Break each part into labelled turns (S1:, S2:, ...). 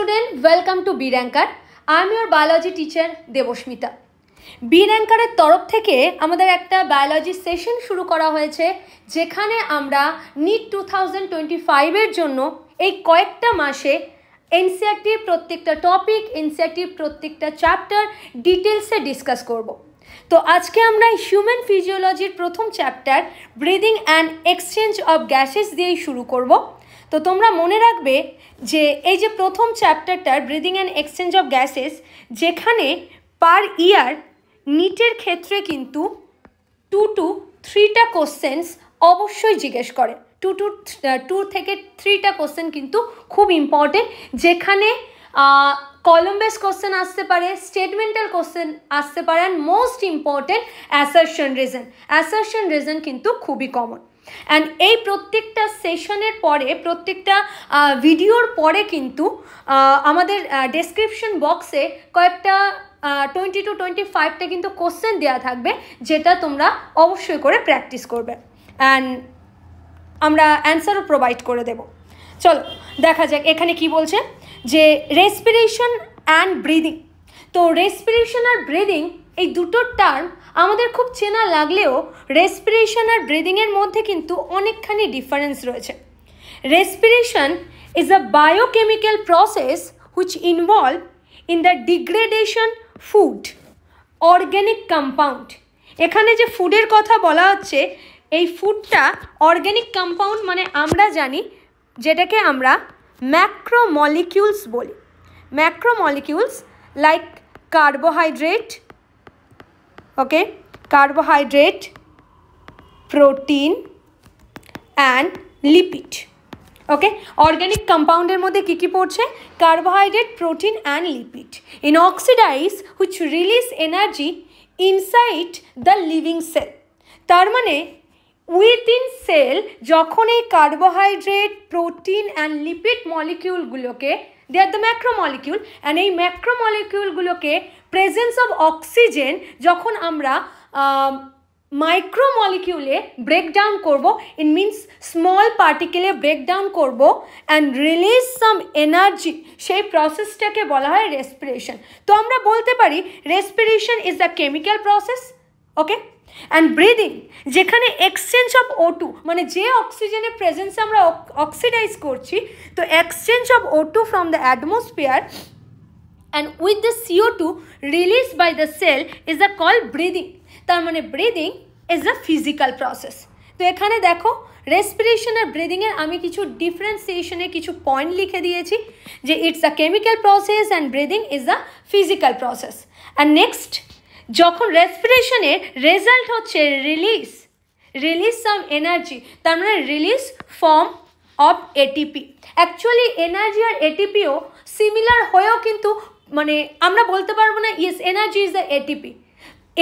S1: student, welcome to B Ranker. I am your biology teacher Debosmita. B Ranker এর তরফ থেকে আমাদের একটা বায়োলজি সেশন শুরু করা হয়েছে যেখানে আমরা নিট 2025 এর জন্য এই কয়েকটা মাসে এনসিইআরটি প্রত্যেকটা টপিক, এনসিইআরটি প্রত্যেকটা চ্যাপ্টার ডিটেইলসে ডিসকাস করব। তো আজকে আমরা হিউম্যান ফিজিওলজির প্রথম chapter breathing and exchange of gases দিয়েই শুরু করব। তো তোমরা মনে রাখবে যে এই যে প্রথম চ্যাপ্টারটার breathing and exchange of gases, যেখানে পার ইয়ার নিটের ক্ষেত্রে কিন্তু 2 to 3টা কোশ্চেন্স অবশ্যই জিজ্ঞেস করে। 2 থেকে 3টা কোশ্চেন কিন্তু খুব ইম্পর্টেন্ট, যেখানে কলাম বেস কোশ্চেন আসতে পারে, স্টেটমেন্টাল কোশ্চেন আসতে পারে, and most important assertion reason কিন্তু খুবই কমন। অ্যান্ড এই প্রত্যেকটা সেশনের পরে, প্রত্যেকটা ভিডিওর পরে কিন্তু আমাদের ডেসক্রিপশন বক্সে কয়েকটা 20 to 25টা কিন্তু কোশ্চেন দেওয়া থাকবে, যেটা তোমরা অবশ্যই করে প্র্যাকটিস করবে, অ্যান্ড আমরা অ্যান্সারও প্রোভাইড করে দেব। চলো দেখা যাক এখানে কি বলছে, যে রেসপিরেশন অ্যান্ড ব্রিদিং। তো রেসপিরেশন আর ব্রিদিং এই দুটো টার্ম আমাদের খুব চেনা লাগলেও রেসপিরেশন আর ব্রিদিংয়ের মধ্যে কিন্তু অনেকখানি ডিফারেন্স রয়েছে। Respiration is a biochemical process which involve in the degradation food organic compound. এখানে যে ফুডের কথা বলা হচ্ছে, এই ফুডটা অর্গ্যানিক কম্পাউন্ড মানে আমরা জানি যেটাকে আমরা ম্যাক্রোমলিকিউলস বলি। Macromolecules like carbohydrate, okay, carbohydrate, protein and lipid. Okay, organic কম্পাউন্ডের মধ্যে কী কী পড়ছে? Carbohydrate, protein and lipid in oxidize which release energy inside the living cell. তার মানে উইথিন সেল যখন এই কার্বোহাইড্রেট, প্রোটিন অ্যান্ড লিপিড মলিকিউলগুলোকে, they are the macromolecule, and এই ম্যাক্রোমলিকিউলগুলোকে প্রেজেন্স অফ অক্সিজেন যখন আমরা মাইক্রোমলিকিউলে ব্রেকডাউন করব, ইট মিনস স্মল পার্টিকেলে ব্রেকডাউন করব অ্যান্ড রিলিজ সাম এনার্জি, সেই প্রসেসটাকে বলা হয় রেসপিরেশন। তো আমরা বলতে পারি respiration is the chemical process, okay, and breathing যেখানে এক্সচেঞ্জ অফ O2 মানে যে অক্সিজেনের প্রেজেন্সে আমরা অক্সিডাইজ করছি, তো exchange of O2 from the atmosphere and with the CO2 released by the cell is a called breathing. তার মানে breathing is a physical process. তো এখানে দেখো রেসপিরেশন আর ব্রিদিংয়ের আমি কিছু ডিফারেন্সিয়েশনে কিছু পয়েন্ট লিখে দিয়েছি, যে it's a chemical process and breathing is a physical process. And next, যখন রেসপিরেশনের রেজাল্ট হচ্ছে রিলিজ সাম এনার্জি, তার মানে release form of ATP. Actually energy আর এটিপিও সিমিলার হয়েও কিন্তু মানে আমরা বলতে পারবো না yes energy is the ATP.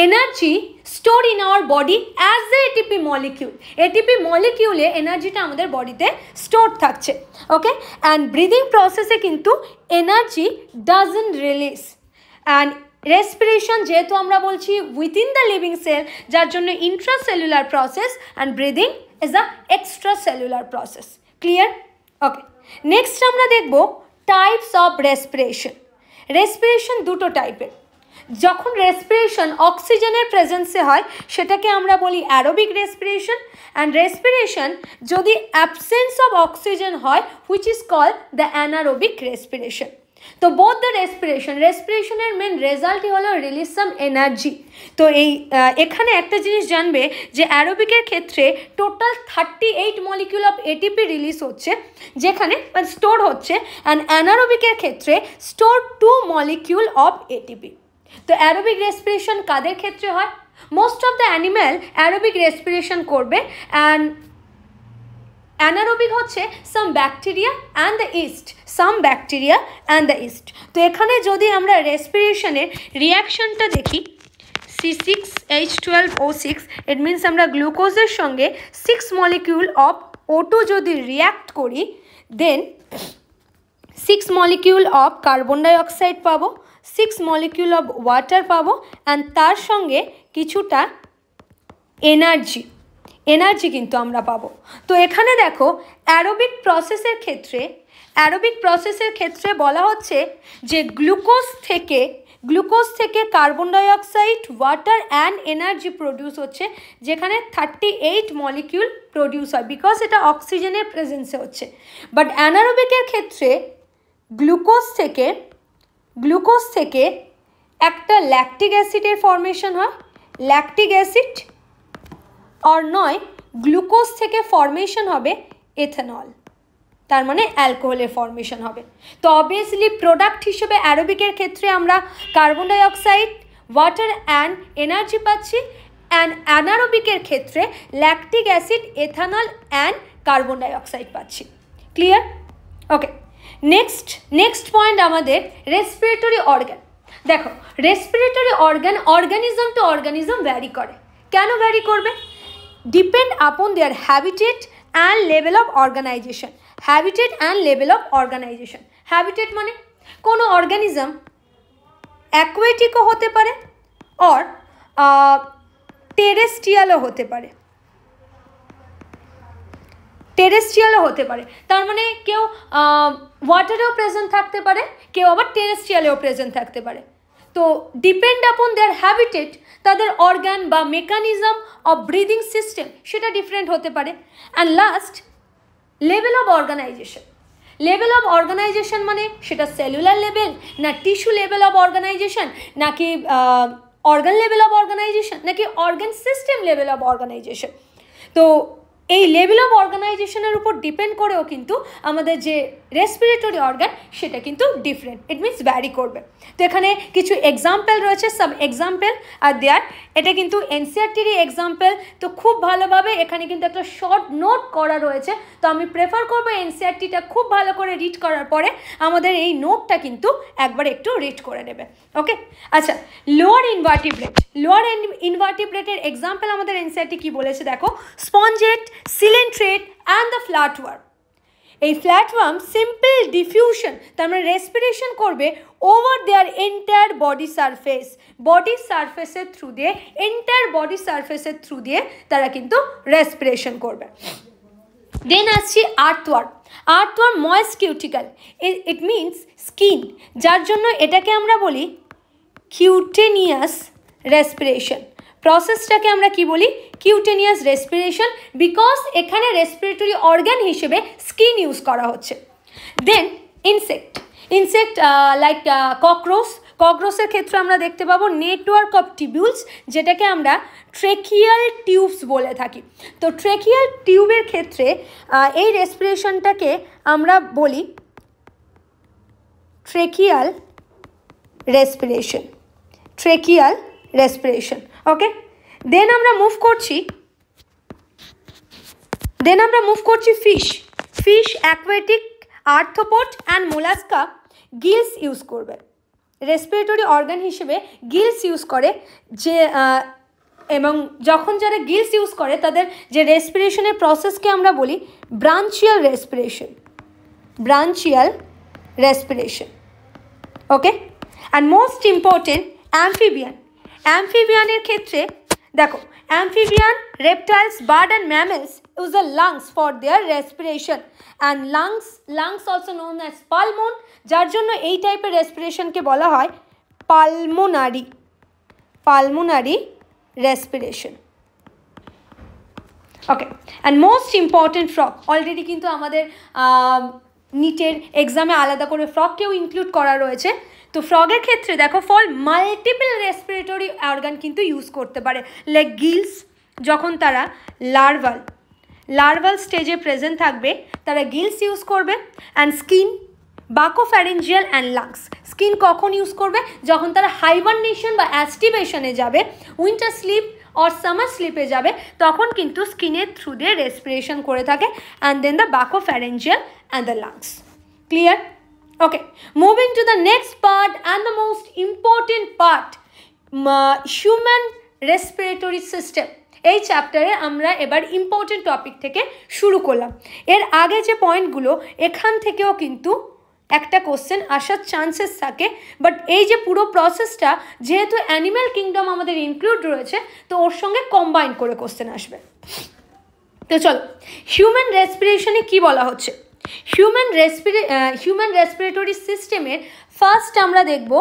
S1: Energy store in our body as the ATP molecule. ATP মলিকিউলে এনার্জিটা আমাদের বডিতে স্টোর থাকছে, ওকে। অ্যান্ড ব্রিদিং প্রসেসে কিন্তু energy doesn't release. And respiration যেহেতু আমরা বলছি উইথিন দ্য লিভিং সেল, যার জন্য intracellular process, and breathing is the extra cellular process. Clear? Okay, next আমরা দেখব টাইপস অফ রেসপিরেশন। রেসপিরেশন দুটো টাইপের। যখন রেসপিরেশন অক্সিজেনের প্রেজেন্সে হয় সেটাকে আমরা বলি অ্যারোবিক রেসপিরেশন, অ্যান্ড রেসপিরেশন যদি অ্যাবসেন্স অফ অক্সিজেন হয় which is called the anaerobic respiration. তো বোথ দ্য রেসপিরেশনের মেন রেজাল্টই হলো রিলিজ সাম এনার্জি। তো এখানে একটা জিনিস জানবে যে অ্যারোবিকের ক্ষেত্রে total 38 molecule of ATP release হচ্ছে, যেখানে স্টোর হচ্ছে, অ্যান্ড অ্যানারোবিকের ক্ষেত্রে স্টোর 2 মলিকিউল অফ এটিপি। তো অ্যারোবিক রেসপিরেশন কাদের ক্ষেত্রে হয়? Most of the animal aerobic respiration করবে, অ্যান্ড অ্যানারোবিক হচ্ছে সাম ব্যাকটেরিয়া অ্যান্ড দ্য ইস্ট। তো এখানে যদি আমরা রেসপিরেশনের রিয়াকশনটা দেখি, C6H12O6, ইট মিনস আমরা গ্লুকোজের সঙ্গে 6 মলিকিউল অফ O2 যদি রিয়াক্ট করি, দেন 6 মলিকিউল অফ কার্বন ডাইঅক্সাইড পাবো, 6 মলিকিউল অফ ওয়াটার পাবো, অ্যান্ড তার সঙ্গে কিছুটা এনার্জি কিন্তু আমরা পাবো। তো এখানে দেখো অ্যারোবিক প্রসেসের ক্ষেত্রে অ্যারোবিক প্রসেসের ক্ষেত্রে বলা হচ্ছে যে গ্লুকোজ থেকে carbon dioxide, water and energy produce হচ্ছে, যেখানে 38 মলিকিউল প্রডিউস হয়, বিকজ এটা অক্সিজেনের প্রেজেন্সে হচ্ছে। বাট অ্যানারোবিকের ক্ষেত্রে গ্লুকোজ থেকে একটা ল্যাকটিক অ্যাসিডের ফর্মেশন হয়, ল্যাকটিক অ্যাসিড আর নয় গ্লুকোজ থেকে ফর্মেশন হবে এথানল, তার মানে অ্যালকোহলের ফর্মেশন হবে। তো অবভিয়াসলি প্রোডাক্ট হিসেবে অ্যারোবিকের ক্ষেত্রে আমরা carbon dioxide, water and energy পাচ্ছি, অ্যান্ড অ্যানারোবিকের ক্ষেত্রে lactic acid, ethanol and carbon dioxide পাচ্ছি। ক্লিয়ার? ওকে, নেক্সট পয়েন্ট আমাদের রেসপিরেটরি অর্গান। দেখো, respiratory organism to organism vary করে। কেন ভ্যারি করবে? Depend upon their habitat and level of organization. Habitat মানে কোনো অর্গানিজম অ্যাকুয়াটিকও হতে পারে আর টেরেস্ট্রিয়ালও হতে পারে। তার মানে কেউ ওয়াটারেও প্রেজেন্ট থাকতে পারে, কেউ আবার টেরেস্ট্রিয়ালেও প্রেজেন্ট থাকতে পারে। তো ডিপেন্ড আপন দেয়ার হ্যাবিটেট, তাদের অর্গান বা মেকানিজম অফ ব্রিদিং সিস্টেম সেটা ডিফারেন্ট হতে পারে। And last, level of organisation মানে সেটা সেলুলার লেভেল, না টিস্যু লেভেল অফ অর্গানাইজেশন, নাকি অর্গান লেভেল অফ অর্গানাইজেশন, নাকি organ system level of organisation. তো এই লেভেল অফ অর্গানাইজেশনের উপর ডিপেন্ড করেও কিন্তু আমাদের যে রেসপিরেটরি অর্গান সেটা কিন্তু ডিফারেন্ট, ইট মিনস ভ্যারি করবে। তো এখানে কিছু এক্সাম্পল রয়েছে, সাব এক্সাম্পল আর দেয়ার। এটা কিন্তু এনসিইআরটিরই এক্সাম্পল, তো খুব ভালোভাবে এখানে কিন্তু একটা শর্ট নোট করা রয়েছে। তো আমি প্রেফার করবো এনসিইআরটিটা খুব ভালো করে রিড করার পরে আমাদের এই নোটটা কিন্তু একবার একটু রিড করে নেবে। ওকে, আচ্ছা, লোয়ার ইনভার্টিব্রেটের এক্সাম্পল আমাদের এনসিইআরটি কি বলেছে দেখো, স্পঞ্জেট, সিলেন্ট্রেট অ্যান্ড দ্য ফ্ল্যাটওয়ার্ম। এই ফ্ল্যাটওয়ার্ম সিম্পল ডিফিউশন, তার মানে রেসপিরেশন করবে ওভার দেয়ার এন্টায়ার বডি সারফেসের থ্রু দিয়ে তারা কিন্তু রেসপিরেশন করবে। দেন আসছি earthworm moist cuticle, it means skin, যার জন্য এটাকে আমরা বলি কিউটেনিয়াস রেসপিরেশন। প্রসেসটাকে আমরা কি বলি? কিউটেনিয়াস রেসপিরেশন, বিকজ এখানে রেসপিরেটরি অর্গান হিসেবে স্কিন ইউজ করা হচ্ছে। দেন ইনসেক্ট লাইক ককরোচের ক্ষেত্রে আমরা দেখতে পাবো নেটওয়ার্ক অফ টিবিউলস, যেটাকে আমরা ট্রেকিয়াল টিউবস বলে থাকি। তো ট্রেকিয়াল টিউবের ক্ষেত্রে এই রেসপিরেশনটাকে আমরা বলি ট্রেকিয়াল রেসপিরেশন। ওকে, দেন আমরা মুভ করছি fish, aquatic, arthropod and mollusca Giles use করবে। রেসপিরেটরি অর্গান হিসেবে গিলস ইউজ করে, যে এবং যখন যারা গিলস ইউজ করে তাদের যে রেসপিরেশনের প্রসেসকে আমরা বলি branchial respiration. Okay, and most important অ্যাম্ফিবিয়ানের ক্ষেত্রে দেখো, amphibian, reptiles, bird and mammals use the lungs for their respiration, and lungs also known as pulmon, যার জন্য এই টাইপের রেসপিরেশনকে বলা হয় pulmonary respiration. Okay, and most important frog, already কিন্তু আমাদের নিটের এক্সামে আলাদা করে ফ্রগকেও ইনক্লুড করা রয়েছে। তো ফ্রগের ক্ষেত্রে দেখো, ফল মাল্টিপল রেসপিরেটরি অর্গান কিন্তু ইউজ করতে পারে, লাইক গিলস, যখন তারা লার্ভাল স্টেজে প্রেজেন্ট থাকবে তারা গিলস ইউজ করবে। And skin, buccopharyngeal and lungs, skin কখন ইউজ করবে? যখন তারা হাইবারনেশন বা অ্যাস্টিভেশনে যাবে, উইন্টার স্লিপ or summer স্লিপে যাবে, তখন কিন্তু স্কিনের থ্রু দিয়ে রেসপিরেশন করে থাকে। And then the buccopharyngeal and the lungs. Clear? Okay, moving to the next part and the most important part, human respiratory system. এই চ্যাপ্টারে আমরা এবার ইম্পর্টেন্ট টপিক থেকে শুরু করলাম। এর আগে যে পয়েন্টগুলো, এখান থেকেও কিন্তু একটা কোশ্চেন আসার চান্সেস থাকে, বাট এই যে পুরো প্রসেসটা যেহেতু অ্যানিম্যাল কিংডম আমাদের ইনক্লুড রয়েছে, তো ওর সঙ্গে কম্বাইন করে কোশ্চেন আসবে। তো চলো, হিউম্যান রেসপিরেশনে কি বলা হচ্ছে? হিউম্যান রেসপিরেটরি সিস্টেমের ফার্স্ট আমরা দেখব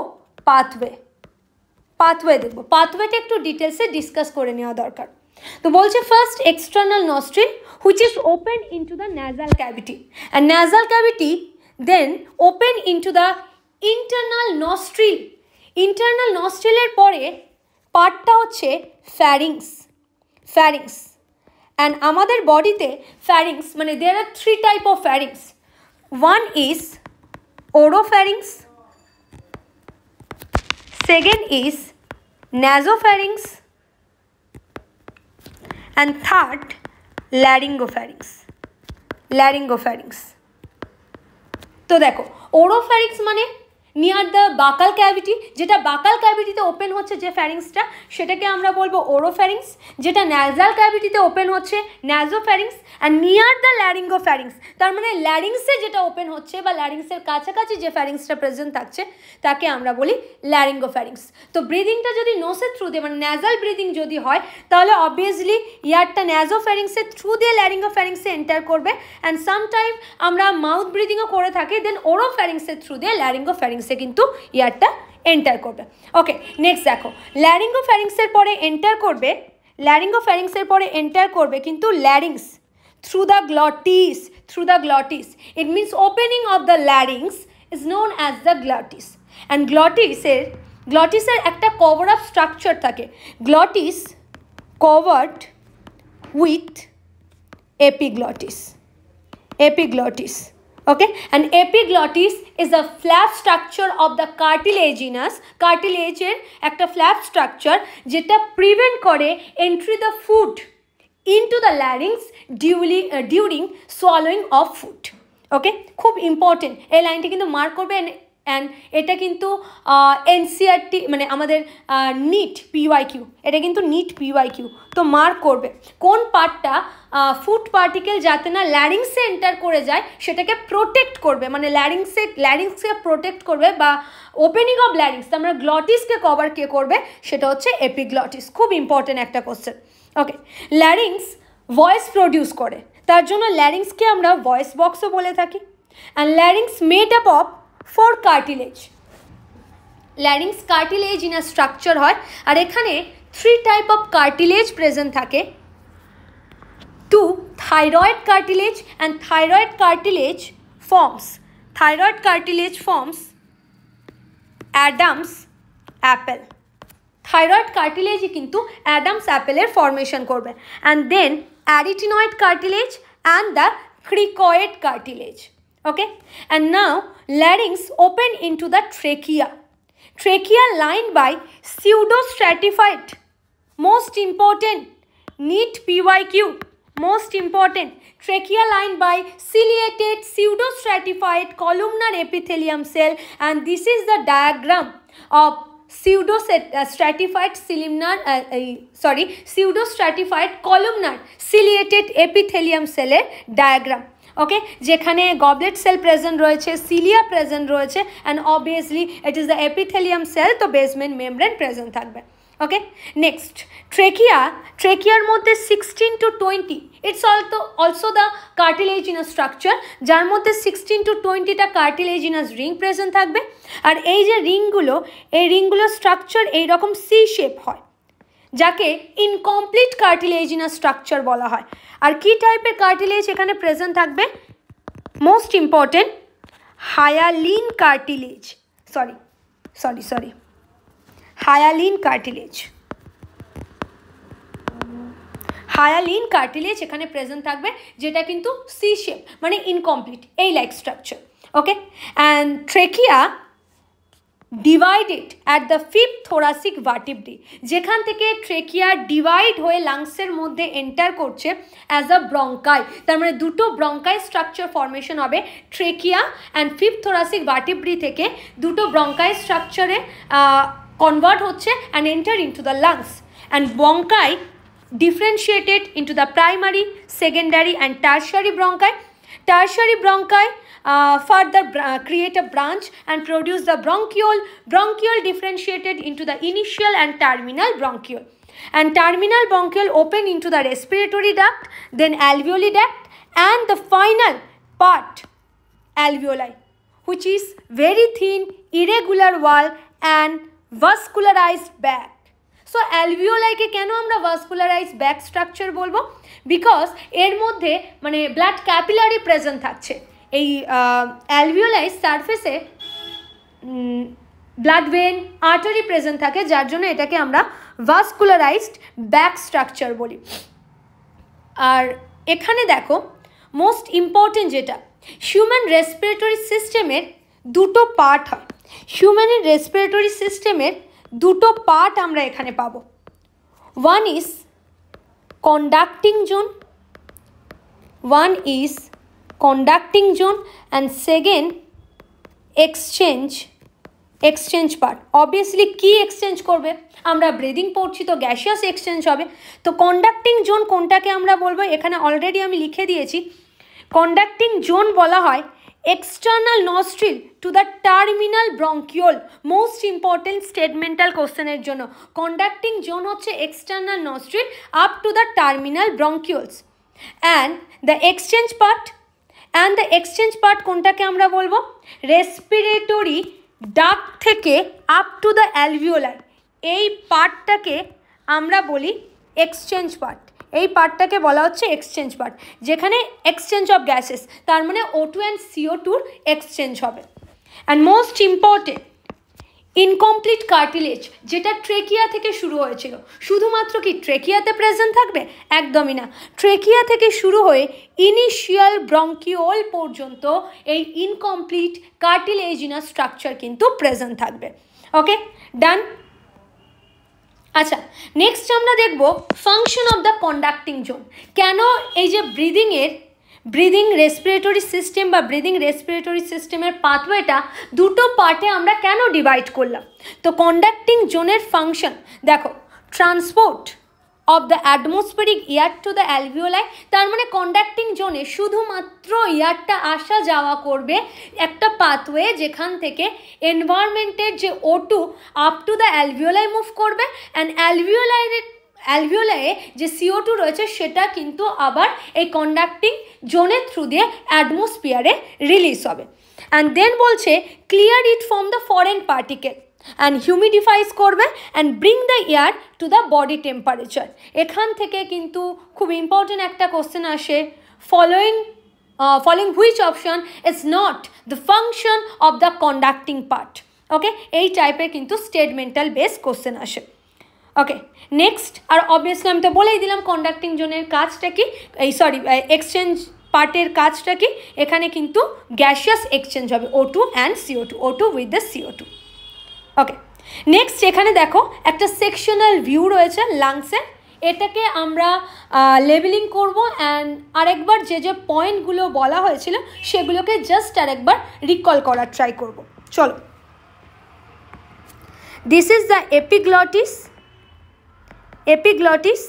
S1: পাথওয়ে দেখব। পাথওয়েটা একটু ডিটেলসে ডিসকাস করে নেওয়া দরকার। তো বলছে first external nostril which is open into the nasal cavity, and nasal cavity then open into the internal nostril. Internal নস্ট্রিলের পরে পার্টটা হচ্ছে ফ্যারিংস। অ্যান্ড আমাদের বডিতে ফ্যারিংস মানে there are 3 type of pharynx. One is oropharynx, second is nasopharynx, and third laryngopharynx. তো দেখো ওরোফ্যারিংস মানে নিয়ার দ্য বাকাল ক্যাভিটি, যেটা বাকাল ক্যাভিটিতে ওপেন হচ্ছে যে ফ্যারিংসটা সেটাকে আমরা বলবো ওরোফ্যারিংস, যেটা ন্যাজাল ক্যাভিটিতে ওপেন হচ্ছে ন্যাজোফ্যারিংস, আর নিয়ার দ্য ল্যারিঙ্গোফ্যারিংস তার মানে ল্যারিংসে যেটা ওপেন হচ্ছে বা ল্যারিংসের কাছাকাছি যে ফ্যারিংসটা প্রেজেন্ট থাকছে তাকে আমরা বলি ল্যারিঙ্গোফ্যারিংস। তো ব্রিদিংটা যদি নোসের থ্রু দিয়ে মানে ন্যাজাল ব্রিদিং যদি হয় তাহলে অবভিয়াসলি ইয়ারটা ন্যাজোফ্যারিংসের থ্রু দিয়ে ল্যারিঙ্গোফ্যারিংসে এন্টার করবে, অ্যান্ড সামটাইম আমরা মাউথ ব্রিদিংও করে থাকি, দেন ওরোফ্যারিংসের থ্রু দিয়ে ল্যারিঙ্গোফ্যারিংসে কিন্তু ইয়ারটা এন্টার করবে। ওকে, নেক্সট দেখো ল্যারিঙ্গোফ্যারিংসের পরে এন্টার করবে কিন্তু larynx through the glottis. It means opening of the larynx is known as the glottis, and glottis এর একটা cover up structure থাকে। glottis covered with epiglottis, okay, and epiglottis is a flap structure of the cartilageর একটা flap structure যেটা prevent করে entry the food into the larynx during swallowing of food. ওকে, খুব important এই লাইনটি কিন্তু মার্ক করবে, and এটা কিন্তু এনসিআরটি মানে আমাদের নিট পিওয়াইকিউ, এটা কিন্তু নিট পিওয়াইকিউ, তো মার্ক করবে কোন পার্টটা ফুড পার্টিকেল যাতে না ল্যারিংসে এন্টার করে যায় সেটাকে প্রোটেক্ট করবে, মানে ল্যারিংসকে প্রোটেক্ট করবে বা ওপেনিং অফ ল্যারিংস আমরা গ্লটিসকে কভার কে করবে সেটা হচ্ছে এপিগ্লটিস। খুব ইম্পর্টেন্ট একটা কোশ্চেন। ওকে, ল্যারিংস ভয়েস প্রডিউস করে, তার জন্য ল্যারিংসকে আমরা ভয়েস বক্সও বলে থাকি। And larynx made up of 4 cartilage. Larynx cartilage in a structure হয়, আর এখানে 3 টাইপ অফ কার্টিলেজ প্রেজেন্ট থাকে। 2 thyroid cartilage, and thyroid cartilage forms Adam's apple. Thyroid কার্টিলেজই কিন্তু অ্যাডামস অ্যাপেলের ফর্মেশন করবে, and then arytenoid cartilage and the cricoid cartilage. Okay, and now larynx open into the trachea line by pseudostratified, most important, NEET PYQ, most important, trachea lined by ciliated pseudostratified columnar epithelium cell, and this is the diagram of pseudostratified columnar ciliated epithelium cell diagram. Okay, যেখানে goblet cell present রয়েছে, cilia present রয়েছে, and obviously it is the epithelium cell, তো basement membrane present থাকবে। Okay, next ট্রেকিয়ার মধ্যে 16 to 20 it's also the cartilaginous structure, যার মধ্যে 16 to 20টা কার্টিলেজিনাস রিং প্রেজেন্ট থাকবে। আর এই যে রিংগুলো স্ট্রাকচার এইরকম সি শেপ হয়, যাকে ইনকমপ্লিট কার্টিলেজিনাস স্ট্রাকচার বলা হয়। আর কি টাইপের কার্টিলেজ এখানে প্রেজেন্ট থাকবে? Most important hyaline cartilage, hyaline cartilage এখানে প্রেজেন্ট থাকবে, যেটা কিন্তু সি শেপ মানে ইনকমপ্লিট এই like structure. Okay, and trachea divided at the 5th thoracic vertebrae, যেখান থেকে ট্রেকিয়া ডিভাইড হয়ে লাংসের মধ্যে এন্টার করছে অ্যাজ আ ব্রঙ্কাই, তার মানে দুটো ব্রঙ্কাই স্ট্রাকচার ফর্মেশন হবে ট্রেকিয়া অ্যান্ড 5th thoracic vertebrae থেকে দুটো ব্রঙ্কাই স্ট্রাকচারে কনভার্ট হচ্ছে and enter into the lungs, and ব্রঙ্কাই differentiated into the primary, secondary and tertiary bronchi. Tertiary bronchi further create a branch and produce the bronchiole differentiated into the initial and terminal bronchiole, and terminal bronchiole open into the respiratory duct, then alveoli duct, and the final part alveoli, which is very thin, irregular wall and vascularized bag. So অ্যালভিওলাইকে কেন আমরা vascularize bag structure বলবো? Because এর মধ্যে মানে blood capillary present থাকছে। এই alveoli সারফেসে ব্লাড ভেন আর্টারি প্রেজেন্ট থাকে, যার জন্য এটাকে আমরা ভাস্কুলারাইজড ব্যাক স্ট্রাকচার বলি। আর এখানে দেখো মোস্ট ইম্পর্টেন্ট যেটা, হিউম্যান রেসপিরেটরি সিস্টেমের দুটো পার্ট হয়। হিউম্যানের রেসপিরেটরি সিস্টেমের দুটো পার্ট আমরা এখানে পাবো। One is conducting zone, and second exchange part. Obviously কি এক্সচেঞ্জ করবে? আমরা ব্রিদিং পড়ছি তো গ্যাসিয়াস এক্সচেঞ্জ হবে। তো কন্ডাক্টিং জোন কোনটাকে আমরা বলবো? এখানে অলরেডি আমি লিখে দিয়েছি। কন্ডাক্টিং জোন বলা হয় external nostril to the terminal bronchiole. Most important statemental কোশ্চেনের জন্য কন্ডাক্টিং জোন হচ্ছে external nostril up to the terminal bronchioles. And the exchange part কোনটাকে আমরা বলবো? রেসপিরেটরি ডাক্ট থেকে আপ টু দ্য অ্যালভিওলাই, এই পার্টটাকে আমরা বলি এক্সচেঞ্জ পার্ট। এই পার্টটাকে বলা হচ্ছে এক্সচেঞ্জ পার্ট, যেখানে এক্সচেঞ্জ অফ গ্যাসেস, তার মানে O2 অ্যান্ড CO2 এক্সচেঞ্জ হবে। And most important incomplete cartilage, যেটা ট্রেকিয়া থেকে শুরু হয়েছিল। শুধুমাত্র কি ট্রেকিয়াতে প্রেজেন্ট থাকবে? একদমই না। ট্রেকিয়া থেকে শুরু হয়ে ইনিশিয়াল ব্রঙ্কিওল পর্যন্ত এই ইনকমপ্লিট কার্টিলেজিনাস স্ট্রাকচার কিন্তু প্রেজেন্ট থাকবে। ওকে, ডান। আচ্ছা, নেক্সট আমরা দেখব function of the conducting zone. কেন এই যে ব্রিদিং রেসপিরেটরি সিস্টেম বা ব্রিদিং রেসপিরেটরি সিস্টেমের পাথওয়েটা দুটো পার্টে আমরা কেন ডিভাইড করলাম? তো কন্ডাক্টিং জোনের ফাংশন দেখো, transport of the atmospheric air to the alveoli. তার মানে কন্ডাক্টিং জোনে শুধুমাত্র এয়ারটা আসা যাওয়া করবে একটা পাথওয়ে, যেখান থেকে এনভায়রনমেন্টের যে O2 up to the alveoli move করবে, অ্যান্ড অ্যালভিওলাইয়ে যে CO2 রয়েছে সেটা কিন্তু আবার এই কন্ডাক্টিং জোনের থ্রু দিয়ে অ্যাটমসফিয়ারে রিলিজ হবে। অ্যান্ড দেন বলছে clear it from the foreign particle and humidifies করবে and bring the air to the body temperature. এখান থেকে কিন্তু খুব ইম্পর্টেন্ট একটা কোশ্চেন আসে, following which option is not the function of the conducting part? ওকে, এই টাইপের কিন্তু স্টেটমেন্টাল বেস কোশ্চেন আসে। ওকে, নেক্সট। আর অবভিয়াসলি আমি তো বলেই দিলাম কন্ডাক্টিং জোনের কাজটা কি, এক্সচেঞ্জ পার্টের কাজটা কি। এখানে কিন্তু গ্যাসিয়াস এক্সচেঞ্জ হবে O2 and CO2, O2 with the CO2। Okay, next এখানে দেখো একটা সেকশনাল ভিউ রয়েছে লাংসের। এটাকে আমরা লেবেলিং করব অ্যান্ড আরেকবার যে যে পয়েন্টগুলো বলা হয়েছিল সেগুলোকে জাস্ট আরেকবার রিকল করার ট্রাই করব। চলো, দিস ইজ দ্য এপিগ্লটিস।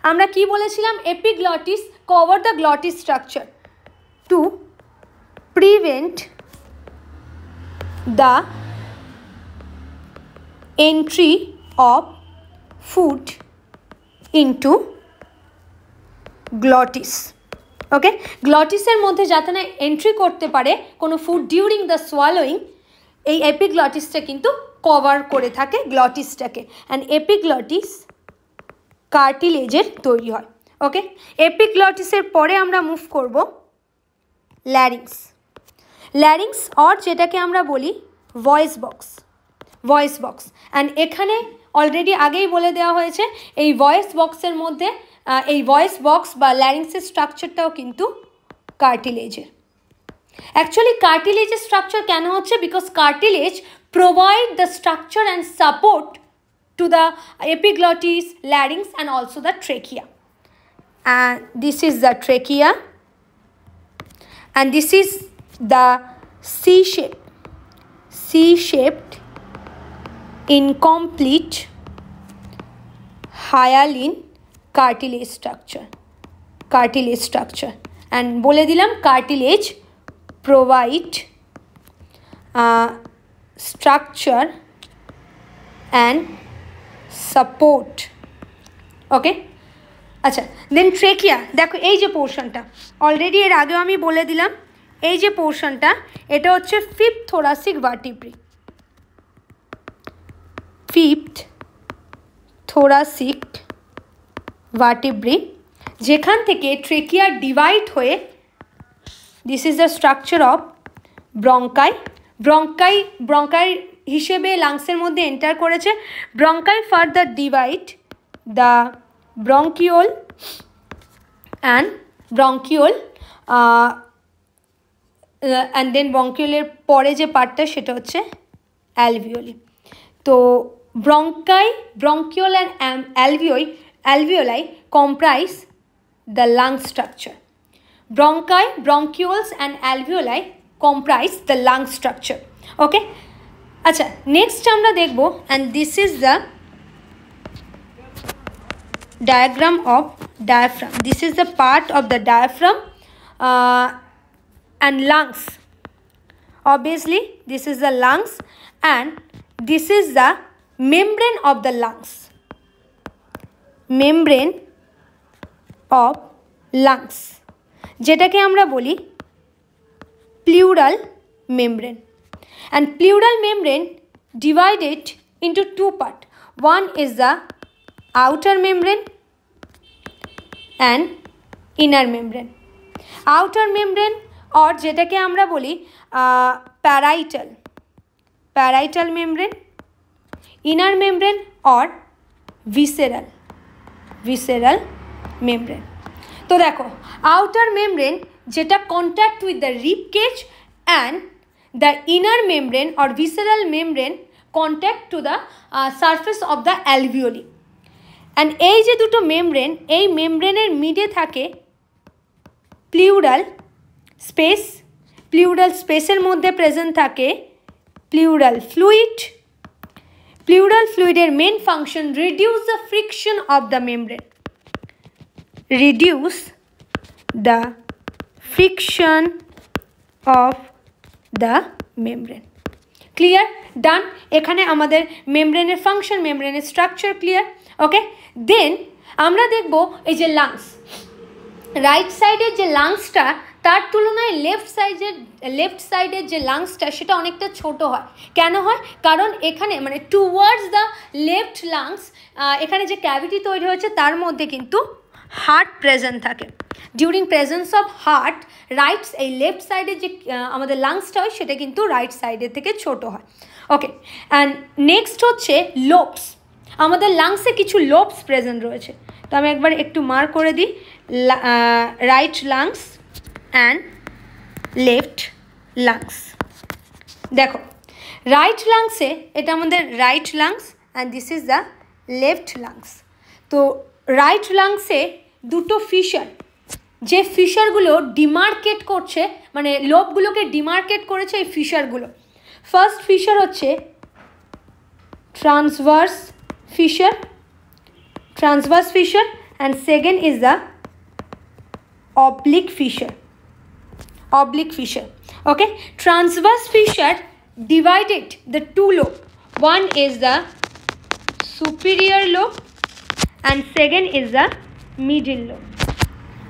S1: আমরা কি বলেছিলাম? Epiglottis cover the glottis structure to prevent the entry of food into glottis. Okay, গ্লটিসের মধ্যে যাতে না এন্ট্রি করতে পারে কোনো ফুড ডিউরিং দ্য সোয়ালোয়িং, এই এপিগ্লটিসটা কিন্তু কভার করে থাকে গ্লটিসটাকে। অ্যান্ড এপিগ্লটিস কার্টিলেজের তৈরি হয়। ওকে, এপিগ্লটিসের পরে আমরা মুভ করব ল্যারিংস অর যেটাকে আমরা বলি ভয়েস বক্স। অ্যান্ড এখানে অলরেডি আগেই বলে দেওয়া হয়েছে এই ভয়েস বক্সের মধ্যে এই ভয়েস বক্স বা ল্যারিংসের স্ট্রাকচারটাও কিন্তু কার্টিলেজের। অ্যাকচুয়ালি কার্টিলেজের স্ট্রাকচার কেন হচ্ছে? Because cartilage provide the structure and support to the epiglottis, larynx and also the trachea. And this is the trachea and this is the C-shaped incomplete hyaline cartilage structure. And bole dilam cartilage provide structure and support. Okay, আচ্ছা, then ট্রেকিয়া। দেখো এই যে পোর্শনটা already এর আগেও আমি বলে দিলাম, এই যে পোর্শনটা এটা হচ্ছে fifth thoracic vertebrae, fifth thoracic vertebrae, যেখান থেকে ট্রেকিয়া ডিভাইড হয়ে this is the structure of bronchi, bronchi হিসেবে লাংসের মধ্যে এন্টার করেছে। Bronchi further divide the bronchiole and then ব্রঙ্কিওলের পরে যে পার্টটা সেটা হচ্ছে অ্যালভিওলি। তো bronchiole and alveoli comprise the lung structure. Bronchioles and alveoli comprise the lung structure. Okay, আচ্ছা নেক্সট আমরা দেখব, and this is the diagram of diaphragm. This is the part of the diaphragm and lungs. Obviously this is the lungs and this is the membrane of the lungs. Membrane of lungs, যেটাকে আমরা বলি pleural membrane, and pleural membrane divided into two part, one is the outer membrane and inner membrane. Outer membrane or যেটাকে আমরা বলি parietal membrane, inner membrane or visceral membrane. তো দেখো outer membrane যেটা contact with the rib cage and the inner membrane or visceral membrane contact to the surface of the alveoli, and এই যে দুটো membrane, এই মেমব্রেনের মিডে থাকে প্লিউরাল স্পেসের মধ্যে প্রেজেন্ট থাকে প্লিউরাল ফ্লুইড। Pleural fluidের main function reduce the friction of the membrane, reduce the friction of the membrane. Clear? Done. এখানে আমাদের মেমব্রেনের ফাংশন, মেমব্রেনের স্ট্রাকচার ক্লিয়ার। ওকে, দেন আমরা দেখব এই যে লাংস, রাইট সাইডের যে লাংসটা তার তুলনায় লেফট সাইডের যে লাংসটা সেটা অনেকটা ছোট হয়। কেন হয়? কারণ এখানে মানে টুয়ার্ডস দ্য লেফট লাংস এখানে যে ক্যাভিটি তৈরি হয়েছে তার মধ্যে কিন্তু হার্ট প্রেজেন্ট থাকে। ডিউরিং প্রেজেন্স অফ হার্ট এই লেফট সাইডের যে আমাদের লাংসটা হয় সেটা কিন্তু রাইট সাইডের থেকে ছোট হয়। ওকে, অ্যান্ড নেক্সট হচ্ছে লোবস। আমাদের লাংসে কিছু লোবস প্রেজেন্ট রয়েছে, তো আমি একবার একটু মার্ক করে দিই, right lungs and left lungs. দেখো রাইট লাংসে এটা আমাদের right lungs and this is the left lungs. তো রাইট লাংসে দুটো ফিশার, যে ফিশারগুলো ডিমার্কেট করছে, মানে লোবগুলোকে ডিমার্কেট করেছে এই ফিশারগুলো। ফার্স্ট ফিশার হচ্ছে transverse fissure and second is the oblique fissure. Okay, transverse fissure divided the two lobe, one is the superior lobe and second is the middle lobe.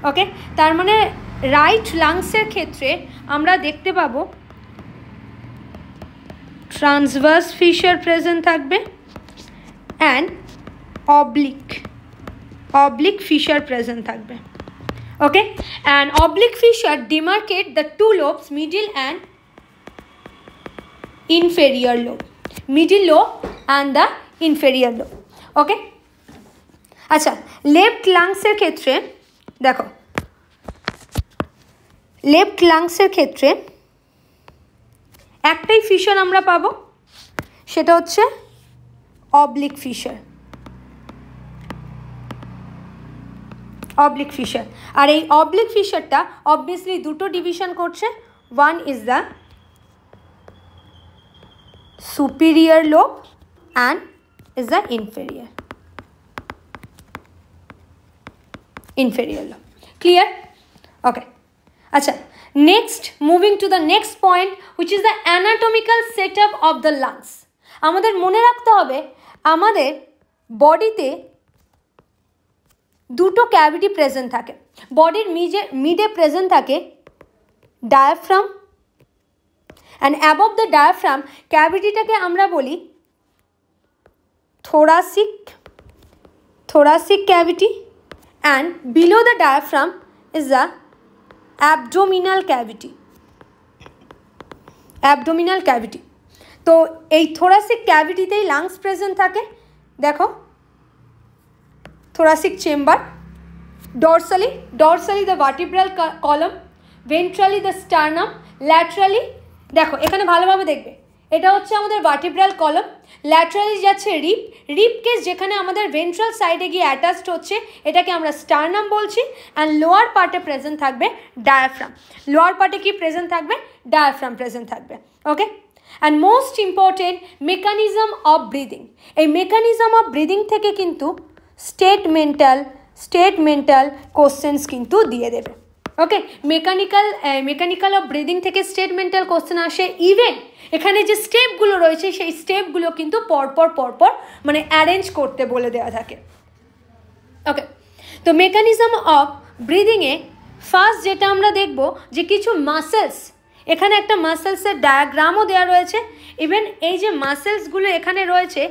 S1: Okay, তার মানে right লাংসের ক্ষেত্রে আমরা দেখতে পাবো ট্রান্সভার্স ফিশার প্রেজেন্ট থাকবে and oblique fissure present থাকবে। Okay, and oblique fissure demarcate the two lobes, middle and inferior lobe, middle lobe and the inferior lobe. Okay, আচ্ছা left লাংসের ক্ষেত্রে দেখো, লেফট লাংসের ক্ষেত্রে একটাই ফিশার আমরা পাবো, সেটা হচ্ছে অবলিক ফিশার। আর এই অবলিক ফিশারটা অবভিয়াসলি দুটো ডিভিশন করছে, one is the superior lobe and is the inferior lobe. Clear? Okay, আচ্ছা next moving to the next point which is the anatomical set up of the lungs. আমাদের মনে রাখতে হবে আমাদের বডিতে দুটো ক্যাভিটি প্রেজেন্ট থাকে। বডির মিডে প্রেজেন্ট থাকে diaphragm, and above the diaphragm ক্যাভিটিটাকে আমরা বলি thoracic cavity, and below the diaphragm is the abdominal cavity. তো এই thoracic ক্যাভিটিতেই লাংস প্রেজেন্ট থাকে। দেখো thoracic chamber, dorsally the vertebral column, ventrally the sternum, laterally দেখো এখানে ভালোভাবে দেখবে, এটা হচ্ছে আমাদের ভার্টিব্রাল কলাম, ল্যাটারালি যাচ্ছে রিপ কেস যেখানে আমাদের ভেন্ট্রাল সাইডে গিয়ে অ্যাটাচড হচ্ছে, এটাকে আমরা স্টারনাম বলছি। অ্যান্ড লোয়ার পার্টে প্রেজেন্ট থাকবে ডায়াফ্রাম। লোয়ার পার্টে কি প্রেজেন্ট থাকবে? ডায়াফ্রাম প্রেজেন্ট থাকবে। Okay, and most important mechanism of breathing. এই মেকানিজম অফ ব্রিদিং থেকে কিন্তু স্টেটমেন্টাল কোশ্চেন্স কিন্তু দিয়ে দেবে। ওকে, মেকানিক্যাল অফ ব্রিদিং থেকে স্টেটমেন্টাল কোশ্চেন আসে। ইভেন এখানে যে স্টেপগুলো রয়েছে সেই স্টেপগুলো কিন্তু পরপর মানে অ্যারেঞ্জ করতে বলে দেওয়া থাকে। ওকে, তো মেকানিজম অফ ব্রিদিংয়ে ফার্স্ট যেটা আমরা দেখব যে কিছু মাসেলস, এখানে একটা মাসেলসের ডায়াগ্রামও দেওয়া রয়েছে। ইভেন এই যে মাসেলসগুলো এখানে রয়েছে,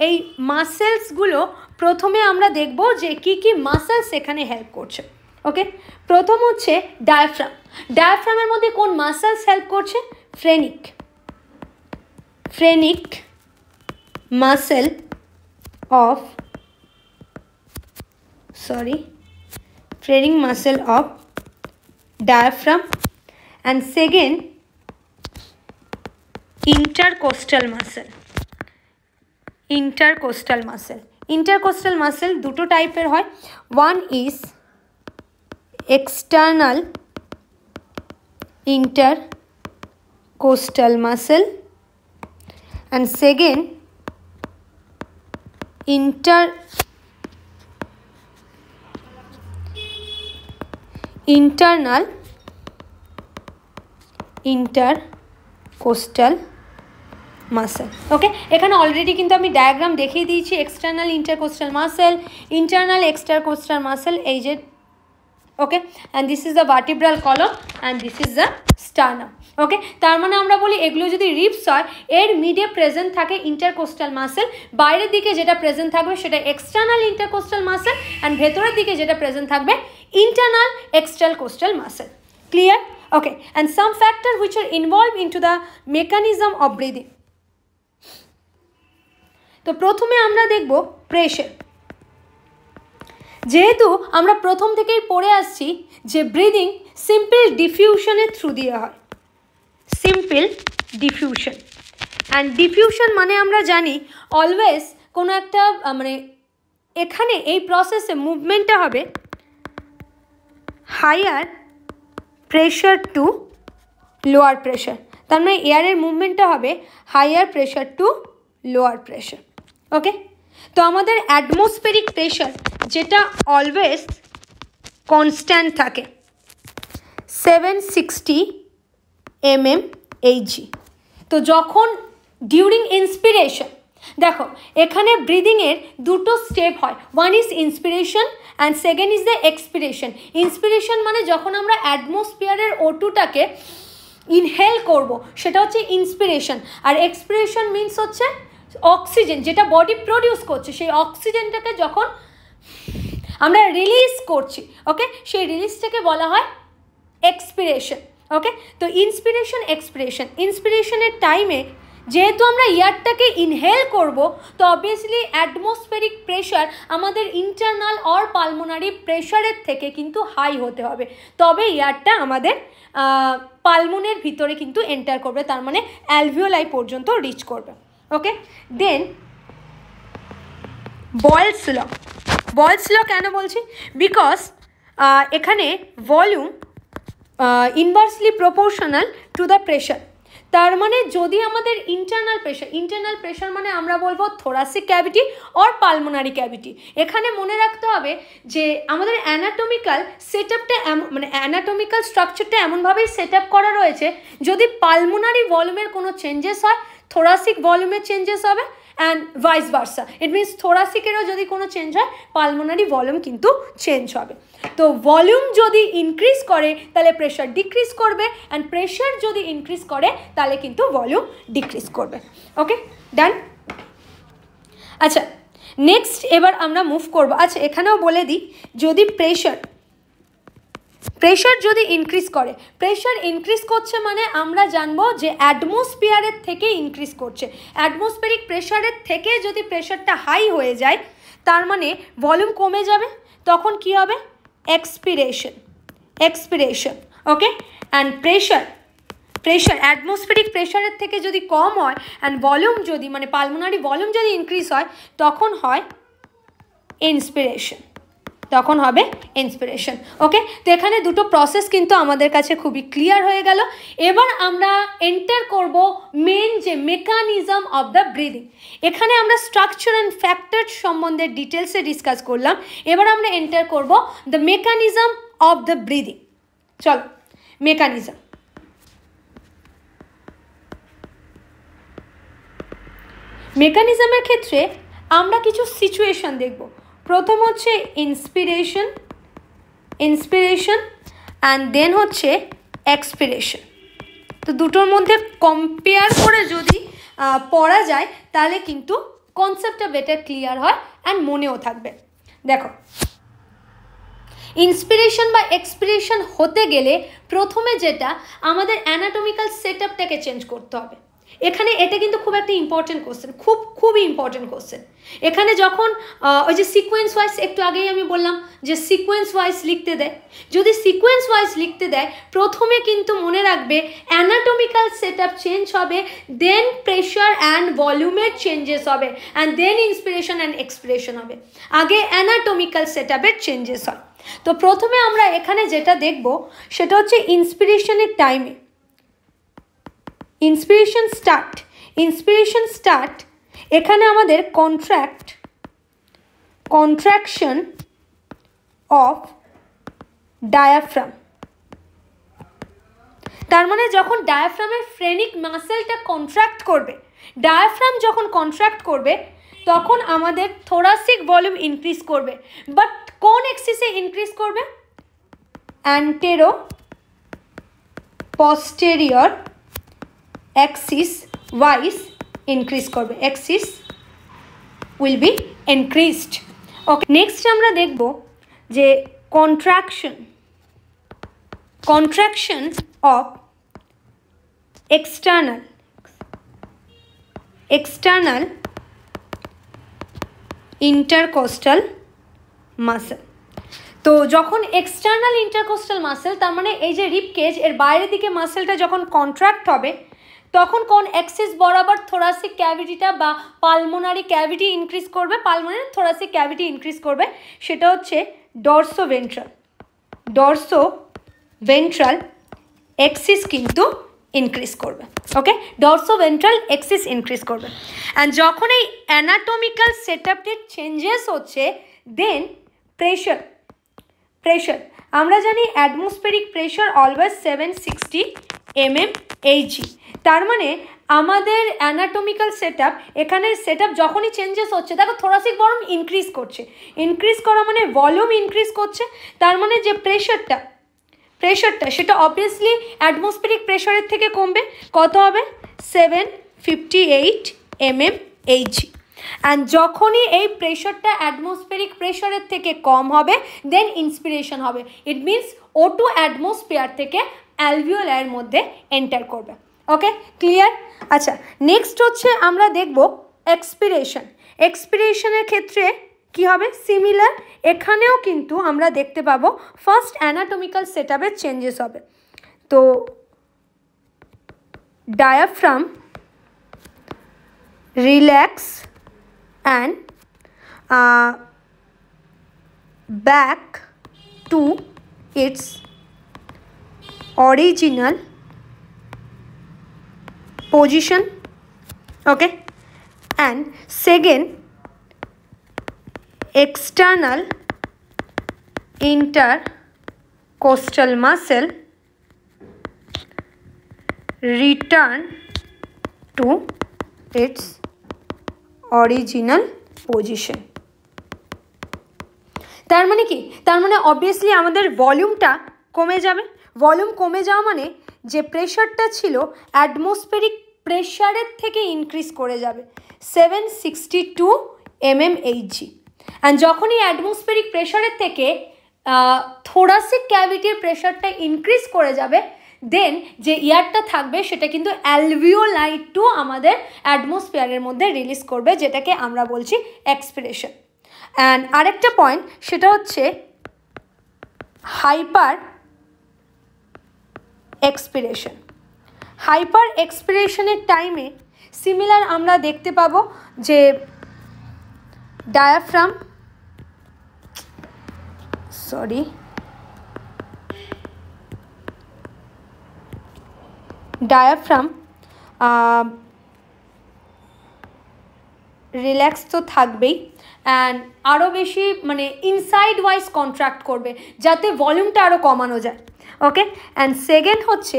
S1: এই মাসেলসগুলো প্রথমে আমরা দেখব যে কি মাসেলস এখানে হেল্প করছে। ওকে, প্রথম হচ্ছে ডায়াফ্রামের মধ্যে কোন মাসেলস হেল্প করছে? Phrenic muscle of diaphragm, and second intercostal muscle দুটো টাইপের হয়। One is external intercostal muscle and second internal intercostal muscle. Okay, এখানে অলরেডি কিন্তু আমি ডায়াগ্রাম দেখিয়ে দিয়েছি। External intercostal muscle, internal extracostal muscle, এই যে okay, and this is the vertebral column and this is the sternum. Okay, তার মানে আমরা বলি এগুলো যদি রিপস হয়, এর মিডে প্রেজেন্ট থাকে ইন্টারকোস্টাল মাসেল, বাইরের দিকে যেটা প্রেজেন্ট থাকবে সেটা এক্সটার্নাল ইন্টারকোস্টাল মাসেল, অ্যান্ড ভেতরের দিকে যেটা প্রেজেন্ট থাকবে internal extracostal muscle. Clear? Okay, and some factor which are involve into the mechanism of breathing. তো প্রথমে আমরা দেখব প্রেশার। যেহেতু আমরা প্রথম থেকেই পড়ে আসছি যে ব্রিদিং সিম্পল ডিফিউশনের থ্রু দিয়ে হয়, সিম্পল ডিফিউশন। অ্যান্ড ডিফিউশন মানে আমরা জানি অলওয়েজ কোনো একটা মানে এখানে এই প্রসেসে মুভমেন্টটা হবে higher pressure to lower pressure. তার মানে এয়ারের মুভমেন্টটা হবে higher pressure to lower pressure. Okay, তো আমাদের অ্যাটমসফেরিক প্রেশার যেটা অলওয়েজ কনস্ট্যান্ট থাকে 760 mmHg। তো যখন ডিউরিং ইন্সপিরেশন, দেখো এখানে ব্রিদিংয়ের দুটো স্টেপ হয়, one is inspiration and second is the expiration. Inspiration মানে যখন আমরা অ্যাটমসফিয়ারের O2টাকে ইনহেল করব সেটা হচ্ছে ইন্সপিরেশন, আর এক্সপিরেশন মিনস হচ্ছে অক্সিজেন যেটা বডি প্রডিউস করছে, সেই অক্সিজেনটাকে যখন আমরা রিলিজ করছি, ওকে, সেই রিলিজটাকে বলা হয় এক্সপিরেশন। ওকে, তো ইন্সপিরেশন এক্সপিরেশন, ইন্সপিরেশনের টাইমে যেহেতু আমরা এয়ারটাকে ইনহেল করব, তো অবভিয়াসলি অ্যাটমসফেরিক প্রেশার আমাদের ইন্টারনাল অর পালমোনারি প্রেশারের থেকে কিন্তু হাই হতে হবে, তবে এয়ারটা আমাদের পালমোনের ভিতরে কিন্তু এন্টার করবে, তার মানে অ্যালভিওলাই পর্যন্ত রিচ করবে। ওকে, দেন বয়েলস ল কেন বলছি? বিকজ এখানে volume inversely proportional to the pressure. তার মানে যদি আমাদের ইন্টারনাল প্রেশার মানে আমরা বলবো thoracic cavity or pulmonary cavity. এখানে মনে রাখতে হবে যে আমাদের অ্যানাটমিক্যাল সেট আপটা মানে অ্যানাটমিক্যাল স্ট্রাকচারটা এমনভাবেই সেট আপ করা রয়েছে, যদি পালমোনারি ভলিউমের কোনো চেঞ্জেস হয় থোরাসিক ভলিউমের চেঞ্জেস হবে, and vice versa. It means থোরাসিকেরও যদি কোনো চেঞ্জ হয় পালমোনারি ভলিউম কিন্তু চেঞ্জ হবে। তো ভলিউম যদি ইনক্রিজ করে তাহলে প্রেশার ডিক্রিজ করবে, অ্যান্ড প্রেশার যদি ইনক্রিজ করে তাহলে কিন্তু ভলিউম ডিক্রিজ করবে। ওকে, ডান। আচ্ছা, নেক্সট এবার আমরা মুভ করব। আচ্ছা, এখানেও বলে দিই, যদি প্রেশার যদি ইনক্রিজ করে, প্রেশার ইনক্রিজ করছে মানে আমরা জানবো যে অ্যাটমসফিয়ারের থেকে ইনক্রিজ করছে। অ্যাটমসফিয়ারিক প্রেশারের থেকে যদি প্রেশারটা হাই হয়ে যায় তার মানে ভলিউম কমে যাবে, তখন কি হবে? Expiration. Okay, and pressure atmospheric প্রেশারের থেকে যদি কম হয় অ্যান্ড ভলিউম যদি মানে পালমোনারি ভলিউম যদি ইনক্রিজ হয় তখন হয় ইন্সপিরেশন। ওকে, তো এখানে দুটো প্রসেস কিন্তু আমাদের কাছে খুবই ক্লিয়ার হয়ে গেল। এবার আমরা এন্টার করব মেন যে মেকানিজম অফ দ্য ব্রিদিং। এখানে আমরা স্ট্রাকচার অ্যান্ড ফ্যাক্টর সম্বন্ধে ডিটেলসে ডিসকাস করলাম। এবার আমরা এন্টার করব the mechanism of the breathing. চলো, মেকানিজমের ক্ষেত্রে আমরা কিছু সিচুয়েশন দেখব। প্রথম হচ্ছে ইন্সপিরেশন অ্যান্ড দেন হচ্ছে এক্সপিরেশন। তো দুটোর মধ্যে কম্পেয়ার করে যদি পড়া যায় তাহলে কিন্তু কনসেপ্টটা বেটার ক্লিয়ার হয় অ্যান্ড মনেও থাকবে। দেখো, ইন্সপিরেশন বা এক্সপিরেশন হতে গেলে প্রথমে যেটা আমাদের অ্যানাটমিক্যাল সেটআপটাকে চেঞ্জ করতে হবে। এখানে এটা কিন্তু খুব একটা ইম্পর্টেন্ট কোশ্চেন, খুবই ইম্পর্টেন্ট কোশ্চেন। এখানে যখন ওই যে সিকোয়েন্স ওয়াইজ, একটু আগেই আমি বললাম যে সিকোয়েন্স ওয়াইজ লিখতে দেয়, যদি সিকোয়েন্স ওয়াইজ লিখতে দেয় প্রথমে কিন্তু মনে রাখবে অ্যানাটমিক্যাল সেটআপ চেঞ্জ হবে, দেন প্রেশার অ্যান্ড ভলিউমের চেঞ্জেস হবে, and then inspiration and expiration হবে। আগে অ্যানাটমিক্যাল সেটআপের চেঞ্জেস হয়। তো প্রথমে আমরা এখানে যেটা দেখব সেটা হচ্ছে ইন্সপিরেশনের টাইমে ইন্সপিরেশন স্টার্ট এখানে আমাদের কন্ট্রাকশন অফ ডায়াফ্রাম। তার মানে যখন ডায়াফ্রামের ফ্রেনিক মাসেলটা কন্ট্রাক্ট করবে, ডায়াফ্রাম যখন কন্ট্রাক্ট করবে তখন আমাদের থোরাসিক ভলিউম ইনক্রিজ করবে। বাট কোন এক্সিসে ইনক্রিজ করবে? Antero posterior axis wise increase করবে, axis will be increased. Okay, next আমরা দেখব যে contraction of external intercostal muscle. তো যখন এক্সটার্নাল ইন্টারকোস্টাল মাসেল, তার মানে এই যে রিবকেজ এর বাইরের দিকে মাসেলটা যখন কন্ট্রাক্ট হবে তখন কোন অ্যাক্সিস বরাবর থোরাসিক ক্যাভিটিটা বা পালমোনারি ক্যাভিটি ইনক্রিজ করবে, পালমোনারি থোরাসিক ক্যাভিটি ইনক্রিজ করবে, সেটা হচ্ছে ডরসোভেন্ট্রাল অ্যাক্সিস কিন্তু ইনক্রিজ করবে। ওকে, ডরসোভেন্ট্রাল অ্যাক্সিস ইনক্রিজ করবে। অ্যান্ড যখন এই অ্যানাটমিক্যাল সেটআপটির চেঞ্জেস হচ্ছে দেন প্রেশার আমরা জানি অ্যাটমসফেরিক প্রেশার অলওয়েজ 760 mmHg। তার মানে আমাদের অ্যানাটমিক্যাল সেটআপ, এখানে সেটআপ যখনই চেঞ্জেস হচ্ছে, দেখো থোরাসিক ভলিউম ইনক্রিজ করা মানে ভলিউম ইনক্রিজ করছে, তার মানে যে প্রেশারটা সেটা অবভিয়াসলি অ্যাটমসফেরিক প্রেশারের থেকে কমবে। কত হবে? 758 mmHg। অ্যান্ড যখনই এই প্রেশারটা অ্যাটমসফেরিক প্রেশারের থেকে কম হবে দেন ইন্সপিরেশন হবে। ইট মিনস O2 অ্যাটমসফিয়ার থেকে অ্যালভিওলারের মধ্যে এন্টার করবে। ওকে, ক্লিয়ার? আচ্ছা, নেক্সট হচ্ছে আমরা দেখব এক্সপিরেশনের ক্ষেত্রে কি হবে? সিমিলার, এখানেও কিন্তু আমরা দেখতে পাবো ফার্স্ট অ্যানাটমিক্যাল সেটআপের চেঞ্জেস হবে। তো diaphragm relax and back to its original position. Okay, and second, external intercostal muscle return to its original position. তার মানে কি, তার মানে অবভিয়াসলি আমাদের ভলিউমটা কমে যাবে। ভলিউম কমে যাওয়া মানে যে প্রেশারটা ছিল অ্যাটমসফেরিক প্রেশারের থেকে ইনক্রিজ করে যাবে 762 mmHg। অ্যান্ড যখন এই অ্যাটমসফেরিক প্রেশারের থেকে থোরাসিক ক্যাভিটির প্রেশারটা ইনক্রিজ করে যাবে, দেন যে এয়ারটা থাকবে সেটা কিন্তু অ্যালভিওলাই টু আমাদের অ্যাটমসফিয়ারের মধ্যে রিলিজ করবে, যেটাকে আমরা বলছি এক্সপিরেশন। অ্যান্ড আরেকটা পয়েন্ট সেটা হচ্ছে হাইপার এক্সপিরেশন। হাইপার এক্সপিরেশনের টাইমে সিমিলার আমরা দেখতে পাবো যে ডায়াফ্রাম রিল্যাক্স তো থাকবেই, অ্যান্ড আরও বেশি মানে ইনসাইড ওয়াইজ কন্ট্রাক্ট করবে যাতে ভলিউমটা আরও কমানো যায়। ওকে, অ্যান্ড সেকেন্ড হচ্ছে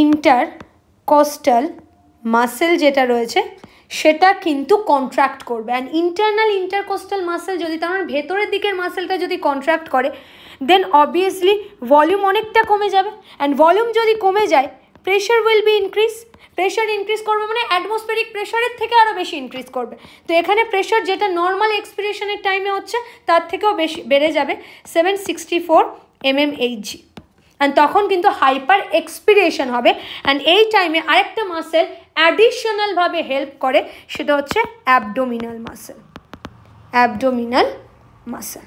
S1: ইন্টারকস্টাল মাসেল যেটা রয়েছে সেটা কিন্তু কন্ট্রাক্ট করবে। অ্যান্ড ইন্টারকোস্টাল মাসেল যদি তার মানে ভেতরের দিকের মাসেলটা যদি কন্ট্রাক্ট করে, দেন অবভিয়াসলি ভলিউম অনেকটা কমে যাবে। অ্যান্ড ভলিউম যদি কমে যায়, pressure will be increase. Pressure increase করবে মানে অ্যাটমসফেরিক প্রেশারের থেকে আরও বেশি ইনক্রিজ করবে। তো এখানে প্রেশার যেটা নর্মাল এক্সপিরেশনের টাইমে হচ্ছে তার থেকেও বেশি বেড়ে যাবে 764 mmHg। অ্যান্ড তখন কিন্তু হাইপার এক্সপিরেশন হবে। অ্যান্ড এই টাইমে আরেকটা মাসেল অ্যাডিশনালভাবে হেল্প করে, সেটা হচ্ছে অ্যাবডোমিনাল মাসেল।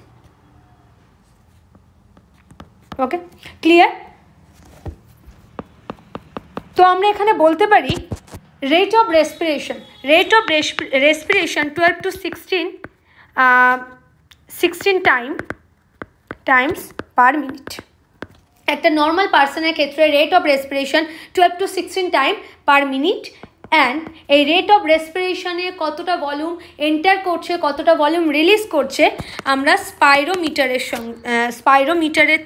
S1: ওকে, ক্লিয়ার? তো আমরা এখানে বলতে পারি rate of respiration 12 to 16 Times per minute. একটা নর্মাল পার্সনের ক্ষেত্রে rate of respiration 12 to 16 time per minute. And এই রেট অফ রেসপিরেশনে কতটা ভলিউম এন্টার করছে, কতটা ভলিউম রিলিজ করছে, আমরা স্পাইরোমিটারের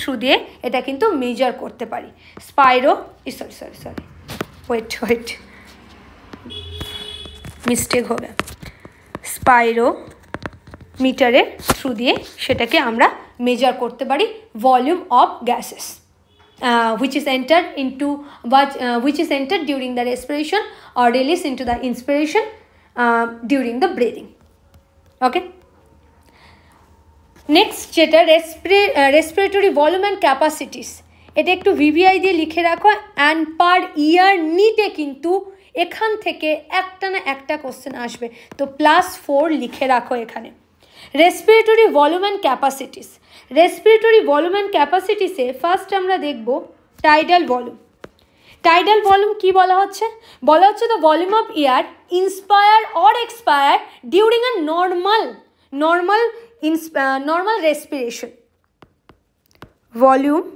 S1: থ্রু দিয়ে এটা কিন্তু মেজার করতে পারি। স্পাইরোমিটারের থ্রু দিয়ে সেটাকে আমরা মেজার করতে পারি volume of gases which is entered during the respiration or released into the inspiration during the breathing. Okay, next যেটা রেসপিরেটরি ভলিউম অ্যান্ড ক্যাপাসিটিস, এটা একটু ভিভিআই দিয়ে লিখে রাখো। অ্যান্ড পার ইয়ার নিটে কিন্তু এখান থেকে একটা না একটা কোশ্চেন আসবে, তো +4 লিখে রাখো এখানে। Respiratory volume and capacities. Respiratory volume and ক্যাপাসিটিসে ফার্স্ট আমরা দেখব টাইডাল ভলিউম। টাইডাল ভলিউম কি বলা হচ্ছে? বলা হচ্ছে the volume of air inspire or expire during a normal respiration. Volume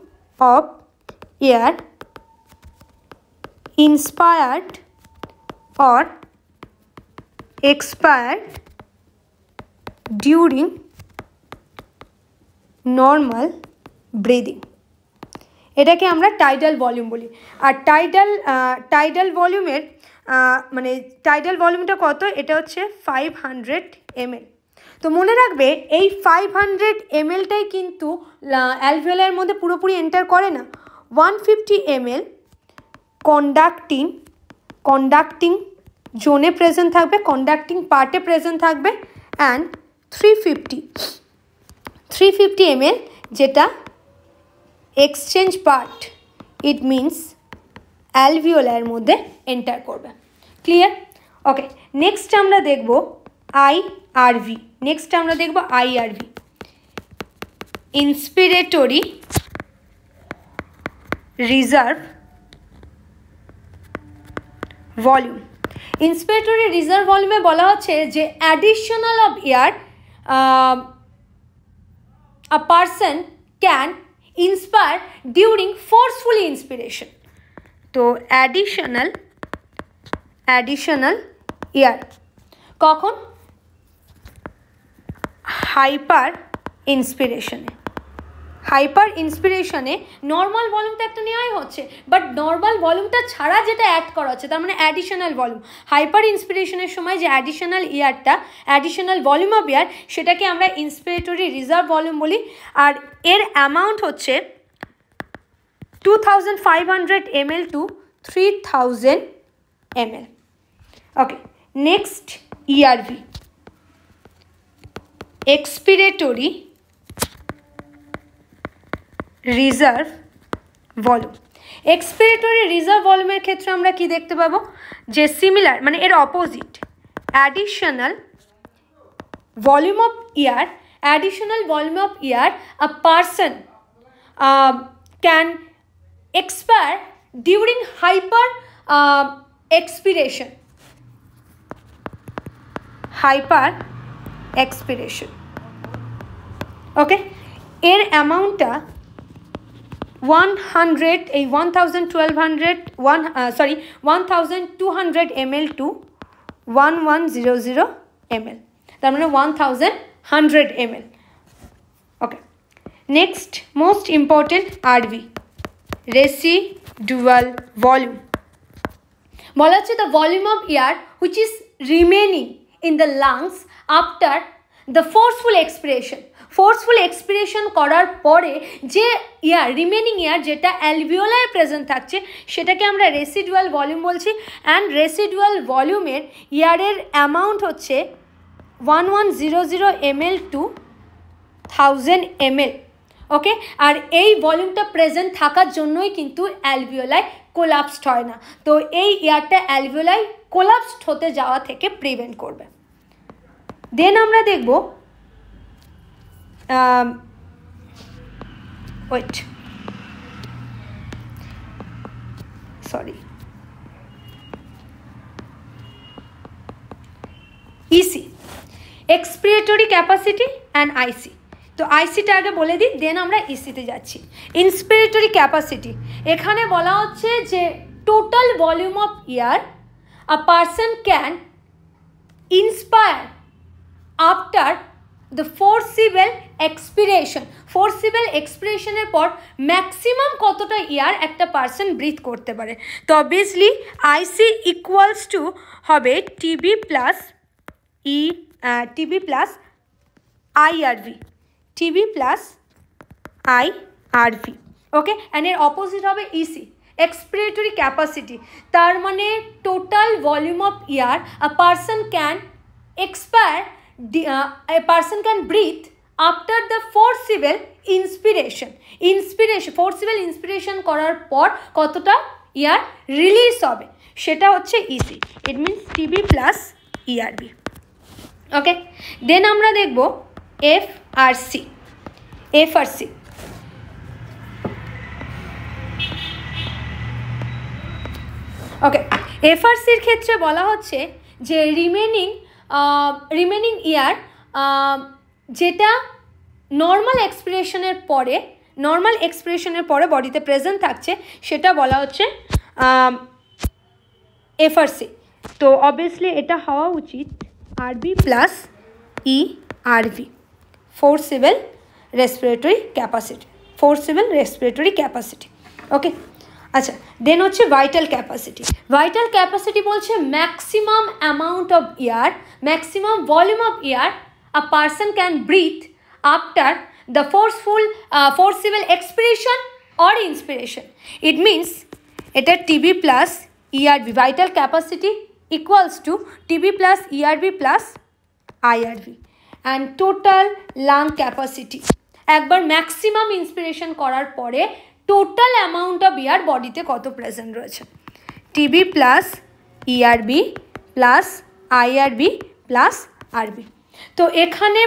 S1: of air inspired or expired during normal breathing, এটাকে আমরা টাইডাল ভলিউম বলি। আর টাইডাল ভলিউমের মানে টাইডাল ভলিউমটা কত? এটা হচ্ছে 500 ml। তো মনে রাখবে এই 500 mlটাই কিন্তু অ্যালভিওলার মধ্যে পুরোপুরি এন্টার করে না। 150 ml কন্ডাক্টিং জোনে প্রেজেন্ট থাকবে, কন্ডাক্টিং পার্টে প্রেজেন্ট থাকবে। অ্যান্ড 350 ml যেটা exchange part, it means alveolar মধ্যে এন্টার করবে। ক্লিয়ার? ওকে, নেক্সট আমরা দেখব আইআরভি। ইন্সপিরেটরি রিজার্ভ ভলিউম। ইন্সপিরেটরি রিজার্ভ ভলিউমে বলা হচ্ছে যে additional of air a person can inspire during forcefully inspiration. তো অ্যাডিশনাল এয়ার কখন? হাইপার ইন্সপিরেশনে। হাইপার ইন্সপিরেশনে নর্মাল ভলিউমটা একটা নেওয়াই হচ্ছে, বাট নর্মাল ভলিউমটা ছাড়া যেটা অ্যাড করা হচ্ছে তার মানে অ্যাডিশনাল ভলিউম। হাইপার ইন্সপিরেশনের সময় যে অ্যাডিশনাল ইয়ারটা, অ্যাডিশনাল ভলিউম অফ ইয়ার, সেটাকে আমরা ইন্সপিরেটরি রিজার্ভ ভলিউম বলি। আর এর অ্যামাউন্ট হচ্ছে 2500 ml to 3000 ml। Okay, next ERV, expiratory reserve volume. Expiratory reserve ভলিউমের ক্ষেত্রে আমরা কি দেখতে পাবো, যে সিমিলার মানে এর opposite, additional volume of year, additional volume of year a person can expire during hyper expiration, hyper expiration। ওকে, এর অ্যামাউন্টটা 1200 ml to 1100 ml, তার মানে 1100 ml। Okay, next most important RV, residual volume। বলা হচ্ছে the volume of air which is remaining in the lungs after the forceful expiration। Forceful expiration করার পরে যে ইয়ার, remaining ইয়ার যেটা অ্যালভিওলায় প্রেজেন্ট থাকছে, সেটাকে আমরা রেসিডুয়াল ভলিউম বলছি। অ্যান্ড রেসিডুয়াল ভলিউমের ইয়ারের অ্যামাউন্ট হচ্ছে 1100 ml to 1000 ml। ওকে, আর এই ভলিউমটা প্রেজেন্ট থাকার জন্যই কিন্তু অ্যালভিওলাই কোলাপসড হয় না। তো এই ইয়ারটা অ্যালভিওলাই কোলাপসড হতে যাওয়া থেকে প্রিভেন্ট করবে। দেন আমরা দেখব ইসি, এক্সপিরেটরি ক্যাপাসিটি অ্যান্ড আইসি। তো আইসিটা আগে বলে দিই, দেন আমরা ইসিতে যাচ্ছি। ইন্সপিরেটরি ক্যাপাসিটি, এখানে বলা হচ্ছে যে total volume of air a person can inspire after the forcible expiration. Forcible এক্সপিরেশনের পর ম্যাক্সিমাম কতটা এয়ার একটা পারসন ব্রিথ করতে পারে। তো অবভিয়াসলি আইসি ইকুয়ালস টু হবে TV plus IRV, TV plus IRV. Okay, and এর অপোজিট হবে ইসি, এক্সপিরেটরি ক্যাপাসিটি। তার মানে total volume of air a person can expire, a person can breathe after the forcible inspiration। forcible inspiration করার পর কতটা air release হবে সেটা হচ্ছে EC. It means TV plus ERV. Okay, then আমরা দেখব এফআরসি। ওকে, এফআরসির ক্ষেত্রে বলা হচ্ছে যে রিমেনিং ইয়ার যেটা নর্মাল এক্সপিরেশনের পরে বডিতে প্রেজেন্ট থাকছে, সেটা বলা হচ্ছে এফআরসি। তো অবভিয়াসলি এটা হওয়া উচিত RV plus ERV, forcible respiratory capacity. Okay, আচ্ছা, দেন হচ্ছে ভাইটাল ক্যাপাসিটি বলছে maximum amount of air, maximum volume of air a person can breathe after the forcible expiration or inspiration. It means এটা TV plus ERV, vital capacity equals to TV plus ERV plus IRV. And total lung capacity, একবার maximum inspiration করার পরে total amount of air বডিতে কত present রয়েছে, TV plus ERV plus IRV plus RV. তো এখানে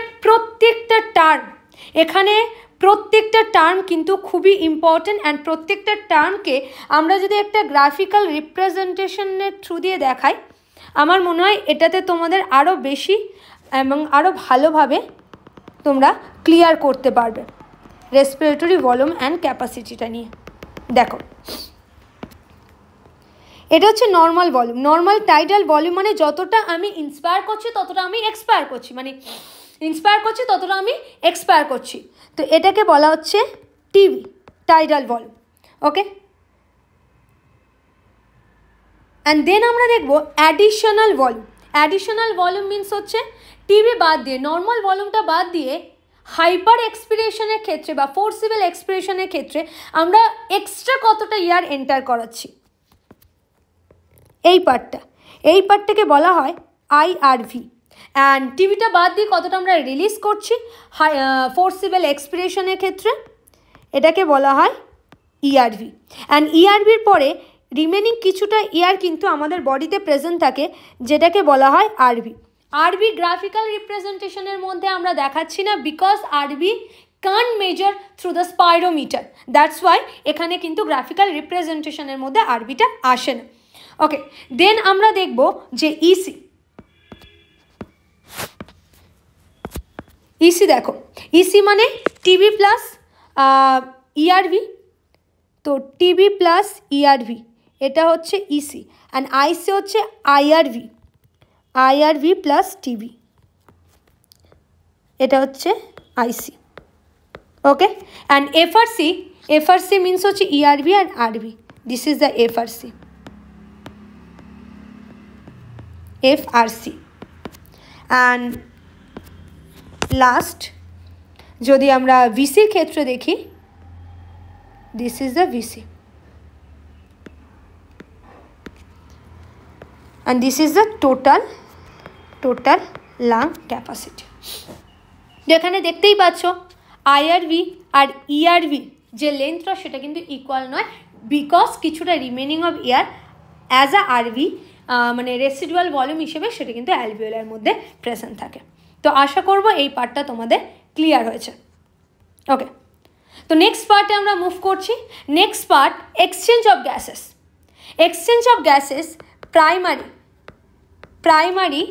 S1: প্রত্যেকটা টার্ম কিন্তু খুবই ইম্পর্টেন্ট। অ্যান্ড প্রত্যেকটা টার্মকে আমরা যদি একটা গ্রাফিক্যাল রিপ্রেজেন্টেশনের থ্রু দিয়ে দেখাই, আমার মনে হয় এটাতে তোমাদের আরও বেশি এবং আরও ভালোভাবে তোমরা ক্লিয়ার করতে পারবে রেসপিরেটরি ভলিউম অ্যান্ড ক্যাপাসিটিটা নিয়ে। দেখো, এটা হচ্ছে normal volume. Normal tidal volume মানে যতটা আমি ইন্সপায়ার করছি ততটা আমি এক্সপায়ার করছি, তো এটাকে বলা হচ্ছে TV tidal volume, okay. And then আমরা দেখব additional volume. Additional volume means হচ্ছে টিবি বাদ দিয়ে, নর্মাল ভলিউমটা বাদ দিয়ে হাইপার এক্সপিরেশনের ক্ষেত্রে বা ফোর্সিবল এক্সপিরেশনের ক্ষেত্রে আমরা এক্সট্রা কতটা এয়ার এন্টার করাচ্ছি, এই পার্টটাকে বলা হয় আইআরভি। অ্যান্ড টিবিটা বাদ দিয়ে কতটা আমরা রিলিজ করছি ফোর্সিবল এক্সপিরেশনের ক্ষেত্রে, এটাকে বলা হয় ইআরভি। অ্যান্ড ইআরভির পরে রিমেনিং কিছুটা এয়ার কিন্তু আমাদের বডিতে প্রেজেন্ট থাকে, যেটাকে বলা হয় আরভি। আরভি গ্রাফিক্যাল রিপ্রেজেন্টেশনের মধ্যে আমরা দেখাচ্ছি না, because RV can't measure through the spirometer, that's why এখানে কিন্তু গ্রাফিক্যাল রিপ্রেজেন্টেশনের মধ্যে আরভিটা আসে না, ওকে। দেন আমরা দেখব যে ইসি দেখো, ইসি মানে টিবি প্লাস ইআরভি, তো টিবি প্লাস ইআরভি এটা হচ্ছে ইসি। অ্যান্ড আইসি হচ্ছে আইআরভি প্লাস টিবি, এটা হচ্ছে IC, okay. And FRC means হচ্ছে ERV and RV, this is the FRC. And last যদি আমরা ভিসির ক্ষেত্রে দেখি, this is the VC and this is the total lung capacity। যেখানে দেখতেই পাচ্ছ আইআরভি আর ইআরভি যে লেন্থটা সেটা কিন্তু ইকুয়াল নয়, বিকজ কিছুটা remaining of air as a RV মানে রেসিডুয়াল ভলিউম হিসেবে সেটা কিন্তু অ্যালভিওলার মধ্যে প্রেজেন্ট থাকে। তো আশা করব এই পার্টটা তোমাদের ক্লিয়ার হয়েছে, ওকে। তো নেক্সট পার্টে আমরা মুভ করছি। Next part exchange of gases. Exchange of gases primary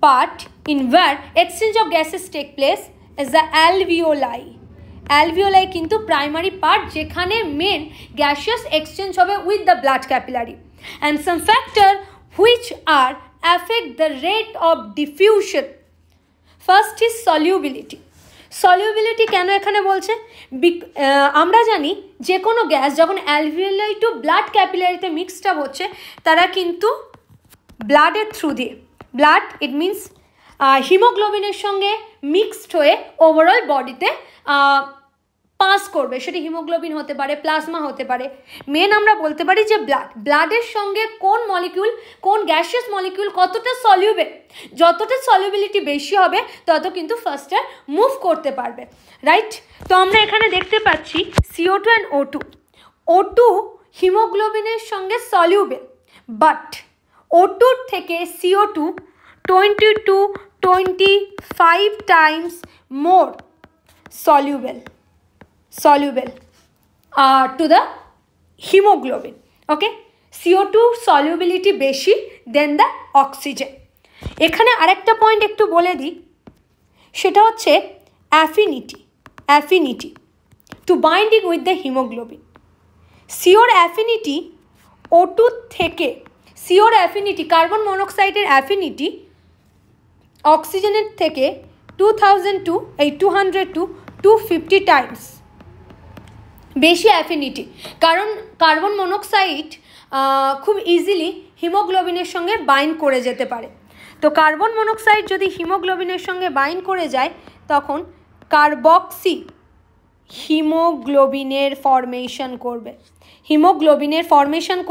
S1: part in where exchange of gases take place is the alveoli। alveoli কিন্তু primary part যেখানে main gaseous exchange হবে with the blood capillary, and some factor which are affect the rate of diffusion। First is solubility। Solubility কেন এখানে বলছে, আমরা জানি যে কোনো গ্যাস যখন অ্যালভিওলাই টু ব্লাড ক্যাপিলারিতে মিক্সড আপ হচ্ছে, তারা কিন্তু ব্লাডের থ্রু দিয়ে, ব্লাড ইট মিনস হিমোগ্লোবিনের সঙ্গে মিক্সড হয়ে ওভারঅল বডিতে পাস করবে, সেটি হিমোগ্লোবিন হতে পারে, প্লাজমা হতে পারে। মেন আমরা বলতে পারি যে ব্লাডের সঙ্গে কোন মলিকিউল, কোন গ্যাসিয়াস মলিকিউল কতটা সলিউবেল, যতটা সলিউবিলিটি বেশি হবে তত কিন্তু ফার্স্টে মুভ করতে পারবে, রাইট। তো আমরা এখানে দেখতে পাচ্ছি CO2 অ্যান্ড O2 হিমোগ্লোবিনের সঙ্গে সলিউবেল, বাট O2 থেকে CO2 20-25 times more soluble to the hemoglobin, okay। CO2 solubility বেশি দেন দ্য অক্সিজেন। এখানে আরেকটা পয়েন্ট একটু বলে দিই, সেটা হচ্ছে affinity to binding with the haemoglobin. Sure affinity O2 থেকে, সিওর অ্যাফিনিটি কার্বন মনোক্সাইডের অ্যাফিনিটি অক্সিজেনের থেকে 200 to 250 টাইমস বেশি অ্যাফিনিটি, কারণ কার্বন মনোক্সাইড খুব ইজিলি হিমোগ্লোবিনের সঙ্গে বাইন্ড করে যেতে পারে। তো কার্বন মনোক্সাইড যদি হিমোগ্লোবিনের সঙ্গে বাইন্ড করে যায়, তখন কার্বক্সি হিমোগ্লোবিনের ফরমেশন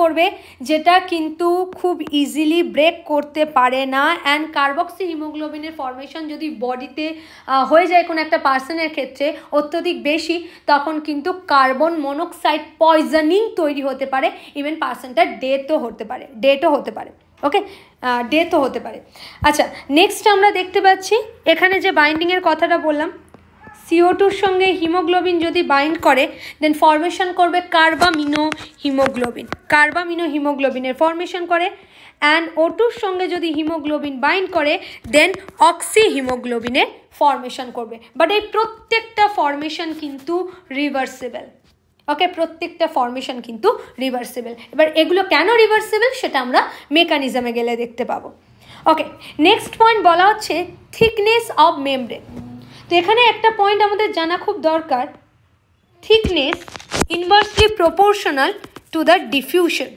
S1: করবে, যেটা কিন্তু খুব ইজিলি ব্রেক করতে পারে না। অ্যান্ড কার্বক্সি হিমোগ্লোবিনের ফরমেশন যদি বডিতে হয়ে যায় কোনো একটা পার্সনের ক্ষেত্রে অত্যধিক বেশি, তখন কিন্তু কার্বন মনোক্সাইড পয়জনিং তৈরি হতে পারে, ইভেন পার্সনটা ডেথও হতে পারে, ওকে, ডেথও হতে পারে। আচ্ছা, নেক্সট আমরা দেখতে পাচ্ছি এখানে যে বাইন্ডিংয়ের কথাটা বললাম, CO2-র সঙ্গে হিমোগ্লোবিন যদি বাইন্ড করে, দেন ফরমেশন করবে কার্বামিনো হিমোগ্লোবিনের ফরমেশন করে। অ্যান্ড O2-র সঙ্গে যদি হিমোগ্লোবিন বাইন্ড করে, দেন অক্সি হিমোগ্লোবিনের ফরমেশন করবে। বাট এই প্রত্যেকটা ফরমেশন কিন্তু রিভার্সিবল, ওকে, প্রত্যেকটা ফরমেশন কিন্তু রিভার্সিবল। এবার এগুলো কেন রিভার্সিবল সেটা আমরা মেকানিজমে গেলে দেখতে পাবো, ওকে। নেক্সট পয়েন্ট বলা হচ্ছে থিকনেস অফ মেমব্রেন। তো এখানে একটা পয়েন্ট আমাদের জানা খুব দরকার, thickness inversely proportional to the diffusion।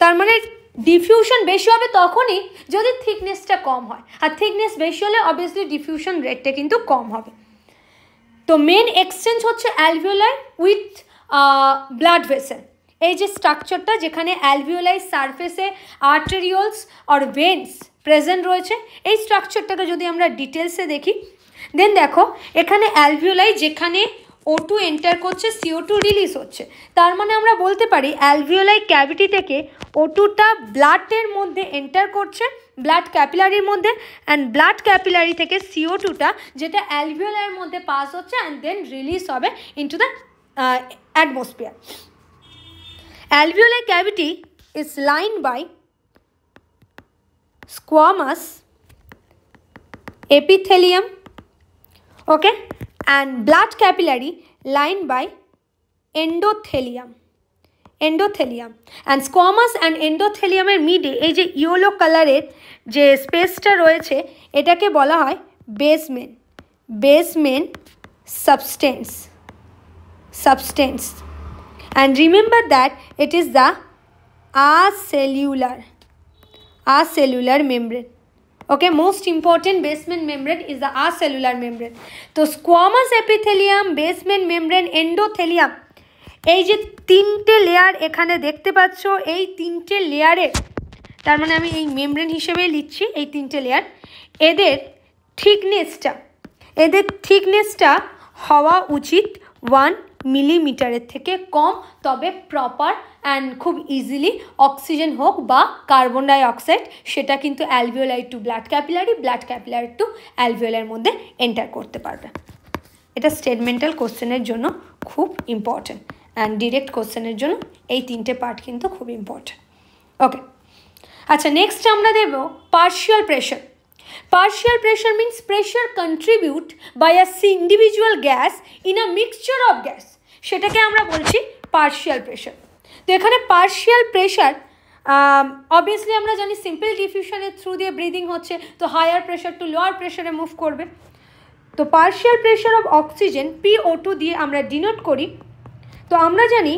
S1: তার মানে ডিফিউশন বেশি হবে তখনই যদি থিকনেসটা কম হয়, আর থিকনেস বেশি হলে অবভিয়াসলি ডিফিউশন রেটটা কিন্তু কম হবে। তো মেন এক্সচেঞ্জ হচ্ছে অ্যালভিওলাই উইথ ব্লাড ভেসেল। এই যে স্ট্রাকচারটা যেখানে অ্যালভিওলাই সারফেসে আর্টেরিওলস আর ভেন্স প্রেজেন্ট রয়েছে, এই স্ট্রাকচারটাকে যদি আমরা ডিটেলসে দেখি, দেন দেখো এখানে অ্যালভিওলাই যেখানে O2 এন্টার করছে, CO2 রিলিজ হচ্ছে। তার মানে আমরা বলতে পারি অ্যালভিওলাই ক্যাভিটি থেকে O2টা ব্লাডের মধ্যে এন্টার করছে, ব্লাড ক্যাপিলারির মধ্যে, অ্যান্ড ব্লাড ক্যাপিলারি থেকে CO2টা যেটা অ্যালভিওলাইয়ের মধ্যে পাস হচ্ছে অ্যান্ড দেন রিলিজ হবে into the atmosphere. Alveoli cavity is lined by squamous epithelium, okay, and blood capillary lined by endothelium, and squamous and endothelium এর মিডে এই যে ইয়েলো কালারের যে স্পেসটা রয়েছে এটাকে বলা হয় basement substance, and remember that it is the acellular membrane, okay, most important basement membrane is the acellular membrane। তো squamous epithelium, basement membrane, endothelium, এই যে তিনটে লেয়ার এখানে দেখতে পাচ্ছ, এই তিনটে লেয়ারে, তার মানে আমি এই মেমব্রেন হিসেবে লিখছি এই তিনটে লেয়ার, এদের থিকনেসটা হওয়া উচিত 1 মিলিমিটারের থেকে কম, তবে প্রপার অ্যান্ড খুব ইজিলি অক্সিজেন হোক বা কার্বন ডাইঅক্সাইড সেটা কিন্তু alveoli to blood capillary to অ্যালভিওলাইয়ের মধ্যে এন্টার করতে পারবে। এটা স্টেটমেন্টাল কোশ্চেনের জন্য খুব ইম্পর্টেন্ট, অ্যান্ড ডিরেক্ট কোশ্চেনের জন্য এই তিনটে পার্ট কিন্তু খুব ইম্পর্টেন্ট। ওকে, আচ্ছা, নেক্সট আমরা দেব partial pressure. Partial pressure means pressure contribute by a individual gas in a mixture of gas, সেটাকে আমরা বলছি পার্শিয়াল প্রেশার। তো এখানে পার্শিয়াল প্রেশার অবভিয়াসলি আমরা জানি সিম্পল ডিফিউশনের থ্রু দিয়ে ব্রিদিং হচ্ছে, তো হায়ার প্রেশার টু লোয়ার প্রেশারে মুভ করবে। তো partial pressure of oxygen PO2 দিয়ে আমরা ডিনোট করি। তো আমরা জানি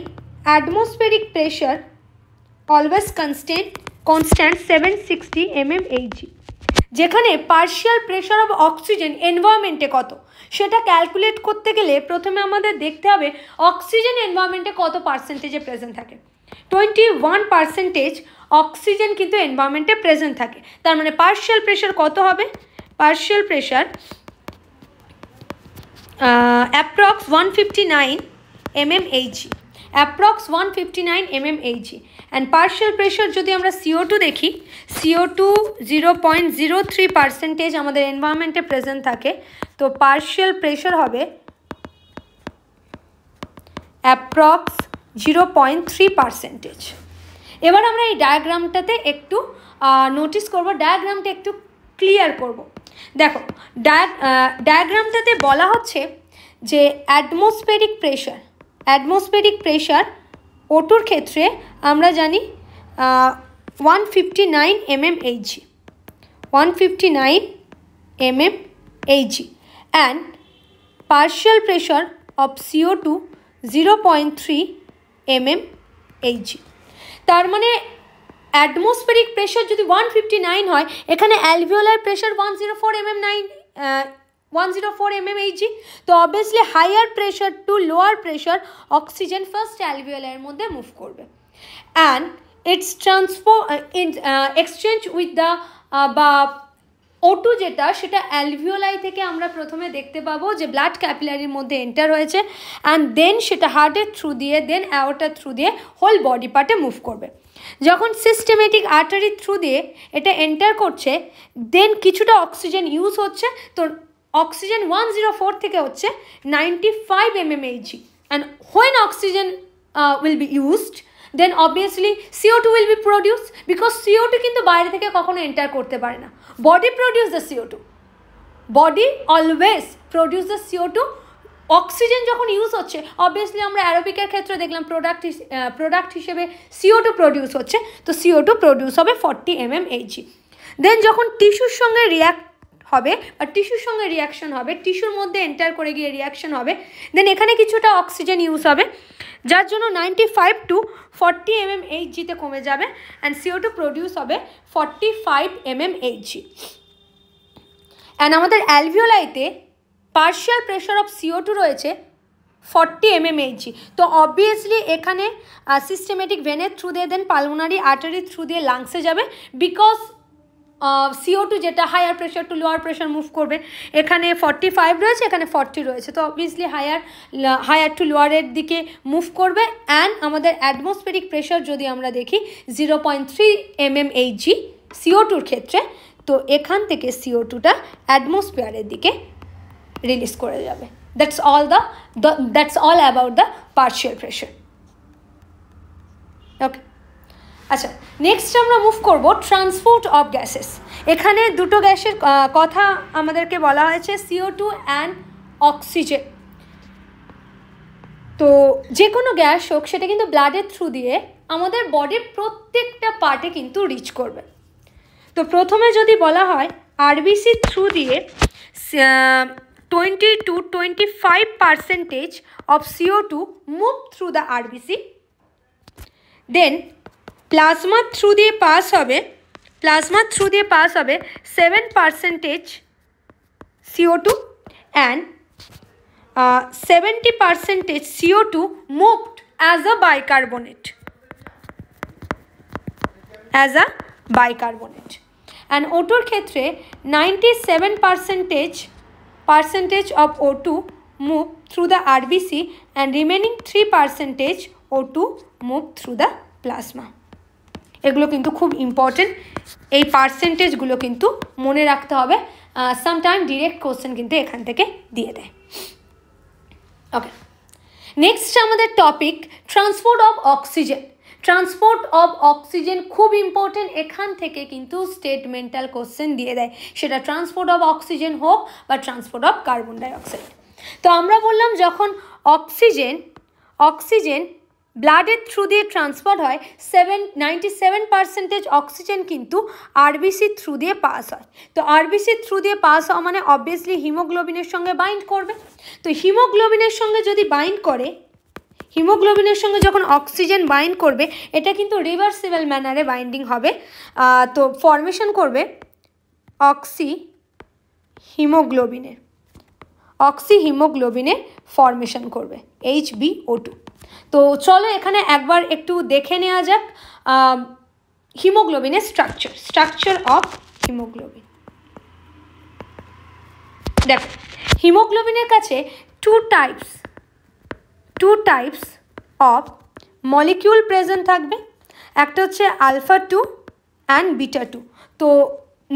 S1: atmospheric pressure always constant 760 mmHg, যেখানে পার্শিয়াল প্রেশার অফ অক্সিজেন এনভায়রনমেন্টে কত সেটা ক্যালকুলেট করতে গেলে প্রথমে আমাদের দেখতে হবে অক্সিজেন এনভায়রনমেন্টে কত পার্সেন্টেজে প্রেজেন্ট থাকে। 21% অক্সিজেন কিন্তু এনভায়রনমেন্টে প্রেজেন্ট থাকে। তার মানে পার্শিয়াল প্রেশার কত হবে? Partial pressure approx 159 mmHg, approx 159 mmHg। And partial pressure যদি আমরা CO2 দেখি, CO2 0.03% আমাদের এনভায়রনমেন্টে প্রেজেন্ট থাকে। তো পার্শিয়াল প্রেশার হবে অ্যাপ্রক্স 0.3%। এবার আমরা এই ডায়াগ্রামটাতে একটু নোটিস করব, ডায়াগ্রামটা একটু ক্লিয়ার করব। দেখো ডায়াগ্রামটাতে বলা হচ্ছে যে অ্যাটমসফেরিক প্রেশার O2 ক্ষেত্রে আমরা জানি 159 mmHg, 159 mmHg, and partial pressure of CO2 0.3 mmHg। তার মানে অ্যাটমসফেরিক প্রেশার যদি 159 হয়, এখানে অ্যালভিওলার প্রেশার 104 mmHg। তো obviously higher pressure to lower pressure oxygen first অ্যালভিওলারের মধ্যে মুভ করবে, and it's exchange with the বা O2 যেটা সেটা অ্যালভিওলাই থেকে আমরা প্রথমে দেখতে পাবো যে ব্লাড ক্যাপিলারির মধ্যে এন্টার হয়েছে, অ্যান্ড দেন সেটা হার্টের থ্রু দিয়ে, দেন অ্যাওর্টার থ্রু দিয়ে হোল বডি পার্টে মুভ করবে। যখন সিস্টেমেটিক আর্টারির থ্রু দিয়ে এটা এন্টার করছে, দেন কিছুটা অক্সিজেন ইউজ হচ্ছে। তো অক্সিজেন 104 থেকে হচ্ছে 95 mmHg, and when oxygen will be used, then obviously CO2 will be produced, because CO2 কিন্তু বাইরে থেকে কখনো এন্টার করতে পারে না। Body produce the CO2, body always produce the CO2। Oxygen যখন ইউজ হচ্ছে, অবভিয়াসলি আমরা অ্যারোবিকের ক্ষেত্রে দেখলাম প্রোডাক্ট হিসেবে CO2 প্রডিউস হচ্ছে, তো CO2 প্রডিউস হবে 40 mmHg। দেন যখন টিস্যুর সঙ্গে রিয়াক্ট হবে বা টিস্যুর সঙ্গে রিয়াকশন হবে, টিস্যুর মধ্যে এন্টার করে গিয়ে রিয়াকশন হবে, দেন এখানে কিছুটা অক্সিজেন ইউজ হবে, যার জন্য 95 to 40 mmHg তে কমে যাবে অ্যান্ড CO2 প্রডিউস হবে 45 mmHg। অ্যান্ড আমাদের অ্যালভিওলাইতে পার্শিয়াল প্রেশার অফ CO2 রয়েছে 40 mmHg। তো অবভিয়াসলি এখানে সিস্টেমেটিক ভেনের থ্রু দিয়ে দেন পালমোনারি আর্টারি থ্রু দিয়ে লাংসে যাবে, বিকজ CO2 যেটা higher pressure to lower pressure move করবে, এখানে 45 রয়েছে, এখানে 40 রয়েছে, তো অবভিয়াসলি হায়ার টু লোয়ারের দিকে মুভ করবে। অ্যান্ড আমাদের অ্যাটমসফেরিক প্রেশার যদি আমরা দেখি 0.3 mmHg CO2র ক্ষেত্রে, তো এখান থেকে CO2টা অ্যাটমসফিয়ারের দিকে রিলিজ করে যাবে। That's all about the partial pressure. ওকে, আচ্ছা, নেক্সট আমরা মুভ করব ট্রান্সপোর্ট অফ গ্যাসেস। এখানে দুটো গ্যাসের কথা আমাদেরকে বলা হয়েছে, CO2 অ্যান্ড অক্সিজেন। তো যে কোনো গ্যাস হোক সেটা কিন্তু ব্লাডের থ্রু দিয়ে আমাদের বডির প্রত্যেকটা পার্টে কিন্তু রিচ করবে। তো প্রথমে যদি বলা হয় আরবিসি থ্রু দিয়ে 20 to 25% of CO2 move through the RBC, then plasma through দিয়ে পাস হবে 7% CO2 and 70% CO2 moved as a bicarbonate, and O2 ক্ষেত্রে 97% of O2 move through the RBC and remaining 3% O2 move through the plasma. এগুলো কিন্তু খুব important, এই পার্সেন্টেজগুলো কিন্তু মনে রাখতে হবে, সামটাইম ডিরেক্ট কোশ্চেন কিন্তু এখান থেকে দিয়ে দেয়। ওকে, নেক্সট আমাদের topic transport of oxygen. Transport of oxygen খুব ইম্পর্টেন্ট, এখান থেকে কিন্তু স্টেটমেন্টাল কোশ্চেন দিয়ে দেয়, সেটা ট্রান্সপোর্ট অফ অক্সিজেন হোক বা ট্রান্সপোর্ট অফ কার্বন ডাইঅক্সাইড। তো আমরা বললাম যখন অক্সিজেন ব্লাডের থ্রু দিয়ে ট্রান্সফার হয়, 97% অক্সিজেন কিন্তু আরবিসি থ্রু দিয়ে পাস হয়। তো আরবিসি থ্রু দিয়ে পাস হওয়া মানে অবভিয়াসলি হিমোগ্লোবিনের সঙ্গে বাইন্ড করবে। তো হিমোগ্লোবিনের সঙ্গে যদি বাইন্ড করে, হিমোগ্লোবিনের সঙ্গে যখন অক্সিজেন বাইন্ড করবে, এটা কিন্তু রিভার্সিবল ম্যানারে বাইন্ডিং হবে। তো ফর্মেশন করবে অক্সি হিমোগ্লোবিনের ফর্মেশন করবে HbO2। তো চলো এখানে একবার একটু দেখে নেওয়া যাক হিমোগ্লোবিনের স্ট্রাকচার অফ হিমোগ্লোবিন। দেখো, হিমোগ্লোবিনের কাছে two types of molecule present থাকবে, একটা হচ্ছে আলফা 2 অ্যান্ড বিটা 2। তো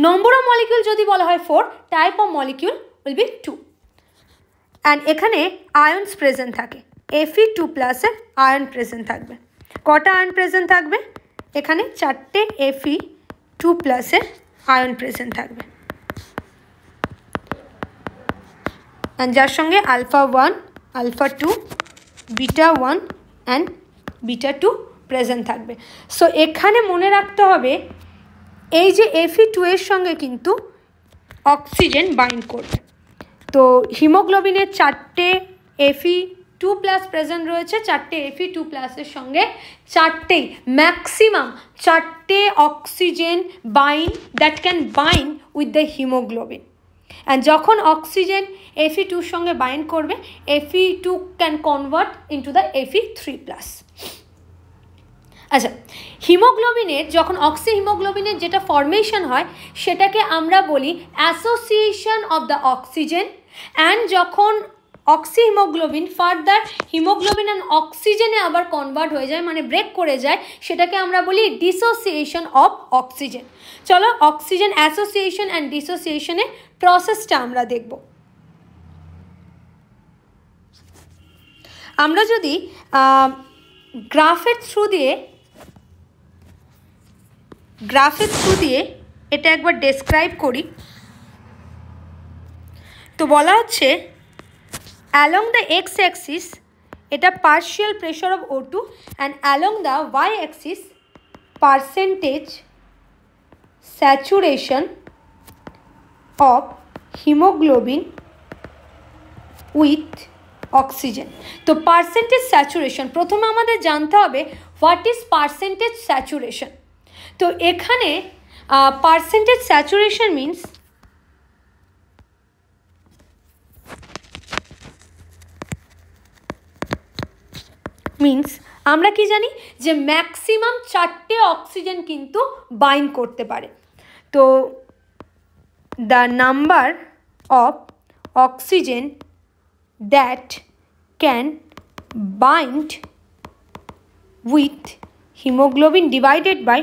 S1: নম্বর অফ মলিকিউল যদি বলা হয় 4, type of molecule will be 2। And এখানে আয়নস প্রেজেন্ট থাকে, Fe2+ এর আয়ন প্রেজেন্ট থাকবে। কটা আয়ন প্রেজেন্ট থাকবে? এখানে 4টে Fe2+ এর আয়ন প্রেজেন্ট থাকবে, যার সঙ্গে alpha 1, alpha 2, beta 1 and beta 2 present থাকবে। সো এখানে মনে রাখতে হবে এই যে Fe2 এর সঙ্গে কিন্তু অক্সিজেন বাইন্ড করবে। তো হিমোগ্লোবিনের 4টে Fe2+ প্রেজেন্ট রয়েছে, 4টে Fe2+ এর সঙ্গে 4টেই ম্যাক্সিমাম 4টে oxygen that can bind with the haemoglobin. And যখন অক্সিজেন Fe2 সঙ্গে বাইন্ড করবে, Fe2 can convert into the Fe3+। আচ্ছা, হিমোগ্লোবিনের যখন হিমোগ্লোবিনের যেটা ফর্মেশন হয় সেটাকে আমরা বলি association of the oxygen. And যখন হিমোগ্লোবিন ফার্দার হিমোগ্লোবিন অ্যান্ড অক্সিজেনে আবার কনভার্ট হয়ে যায়, মানে ব্রেক করে যায়, সেটাকে আমরা বলি ডিসোসিয়েশন অফ অক্সিজেন। চলো অক্সিজেন অ্যাসোসিয়েশন অ্যান্ড ডিসোসিয়েশনের প্রসেসটা আমরা দেখব। আমরা যদি গ্রাফের থ্রু দিয়ে এটা একবার ডেসক্রাইব করি, তো বলা হচ্ছে along the x-axis এটা partial pressure of O2 and along the y-axis percentage saturation of haemoglobin with oxygen. তো পার্সেন্টেজ স্যাচুরেশন, প্রথমে আমাদের জানতে হবে হোয়াট ইজ পার্সেন্টেজ স্যাচুরেশন। তো এখানে পার্সেন্টেজ স্যাচুরেশন মিন্স আমরা কি জানি যে ম্যাক্সিমাম 4টে অক্সিজেন কিন্তু বাইন্ড করতে পারে। তো the number of oxygen that can bind with haemoglobin divided by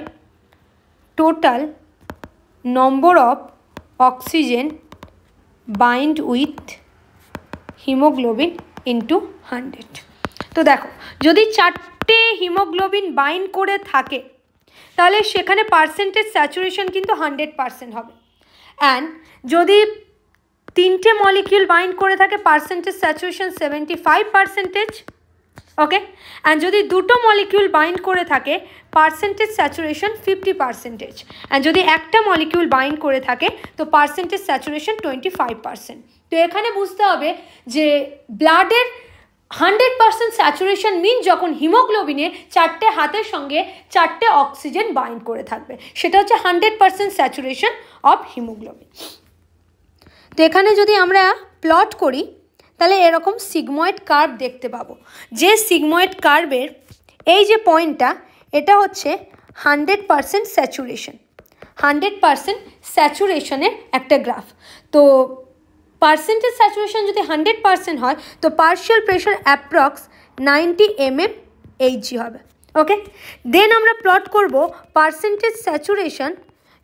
S1: total number of oxygen bind with haemoglobin into 100। তো দেখো, যদি 4টে হিমোগ্লোবিন বাইন্ড করে থাকে তাহলে সেখানে পার্সেন্টেজ স্যাচুরেশন কিন্তু 100% হবে। অ্যান্ড যদি 3টে মলিকিউল বাইন্ড করে থাকে পার্সেন্টেজ স্যাচুরেশন 75%। ওকে, অ্যান্ড যদি 2টো মলিকিউল বাইন্ড করে থাকে পার্সেন্টেজ স্যাচুরেশন 50%। অ্যান্ড যদি একটা মলিকিউল বাইন্ড করে থাকে তো পার্সেন্টেজ স্যাচুরেশন 25%। তো এখানে বুঝতে হবে যে ব্লাডের 100% স্যাচুরেশন মিন যখন হিমোগ্লোবিনে 4টে হাতের সঙ্গে 4টে অক্সিজেন বাইন্ড করে থাকবে, সেটা হচ্ছে 100% স্যাচুরেশন অফ হিমোগ্লোবিন। তো এখানে যদি আমরা প্লট করি তাহলে এরকম সিগময়েড কার্ভ দেখতে পাবো, যে সিগময়েড কার্ভের এই যে পয়েন্টটা এটা হচ্ছে 100% স্যাচুরেশন, 100% স্যাচুরেশনের একটা গ্রাফ। তো পার্সেন্টেজ স্যাচুরেশন যদি 100% হয় তো পার্শিয়াল প্রেশার অ্যাপ্রক্স 90 mmHg হবে। ওকে, দেন আমরা প্লট করব পার্সেন্টেজ স্যাচুরেশন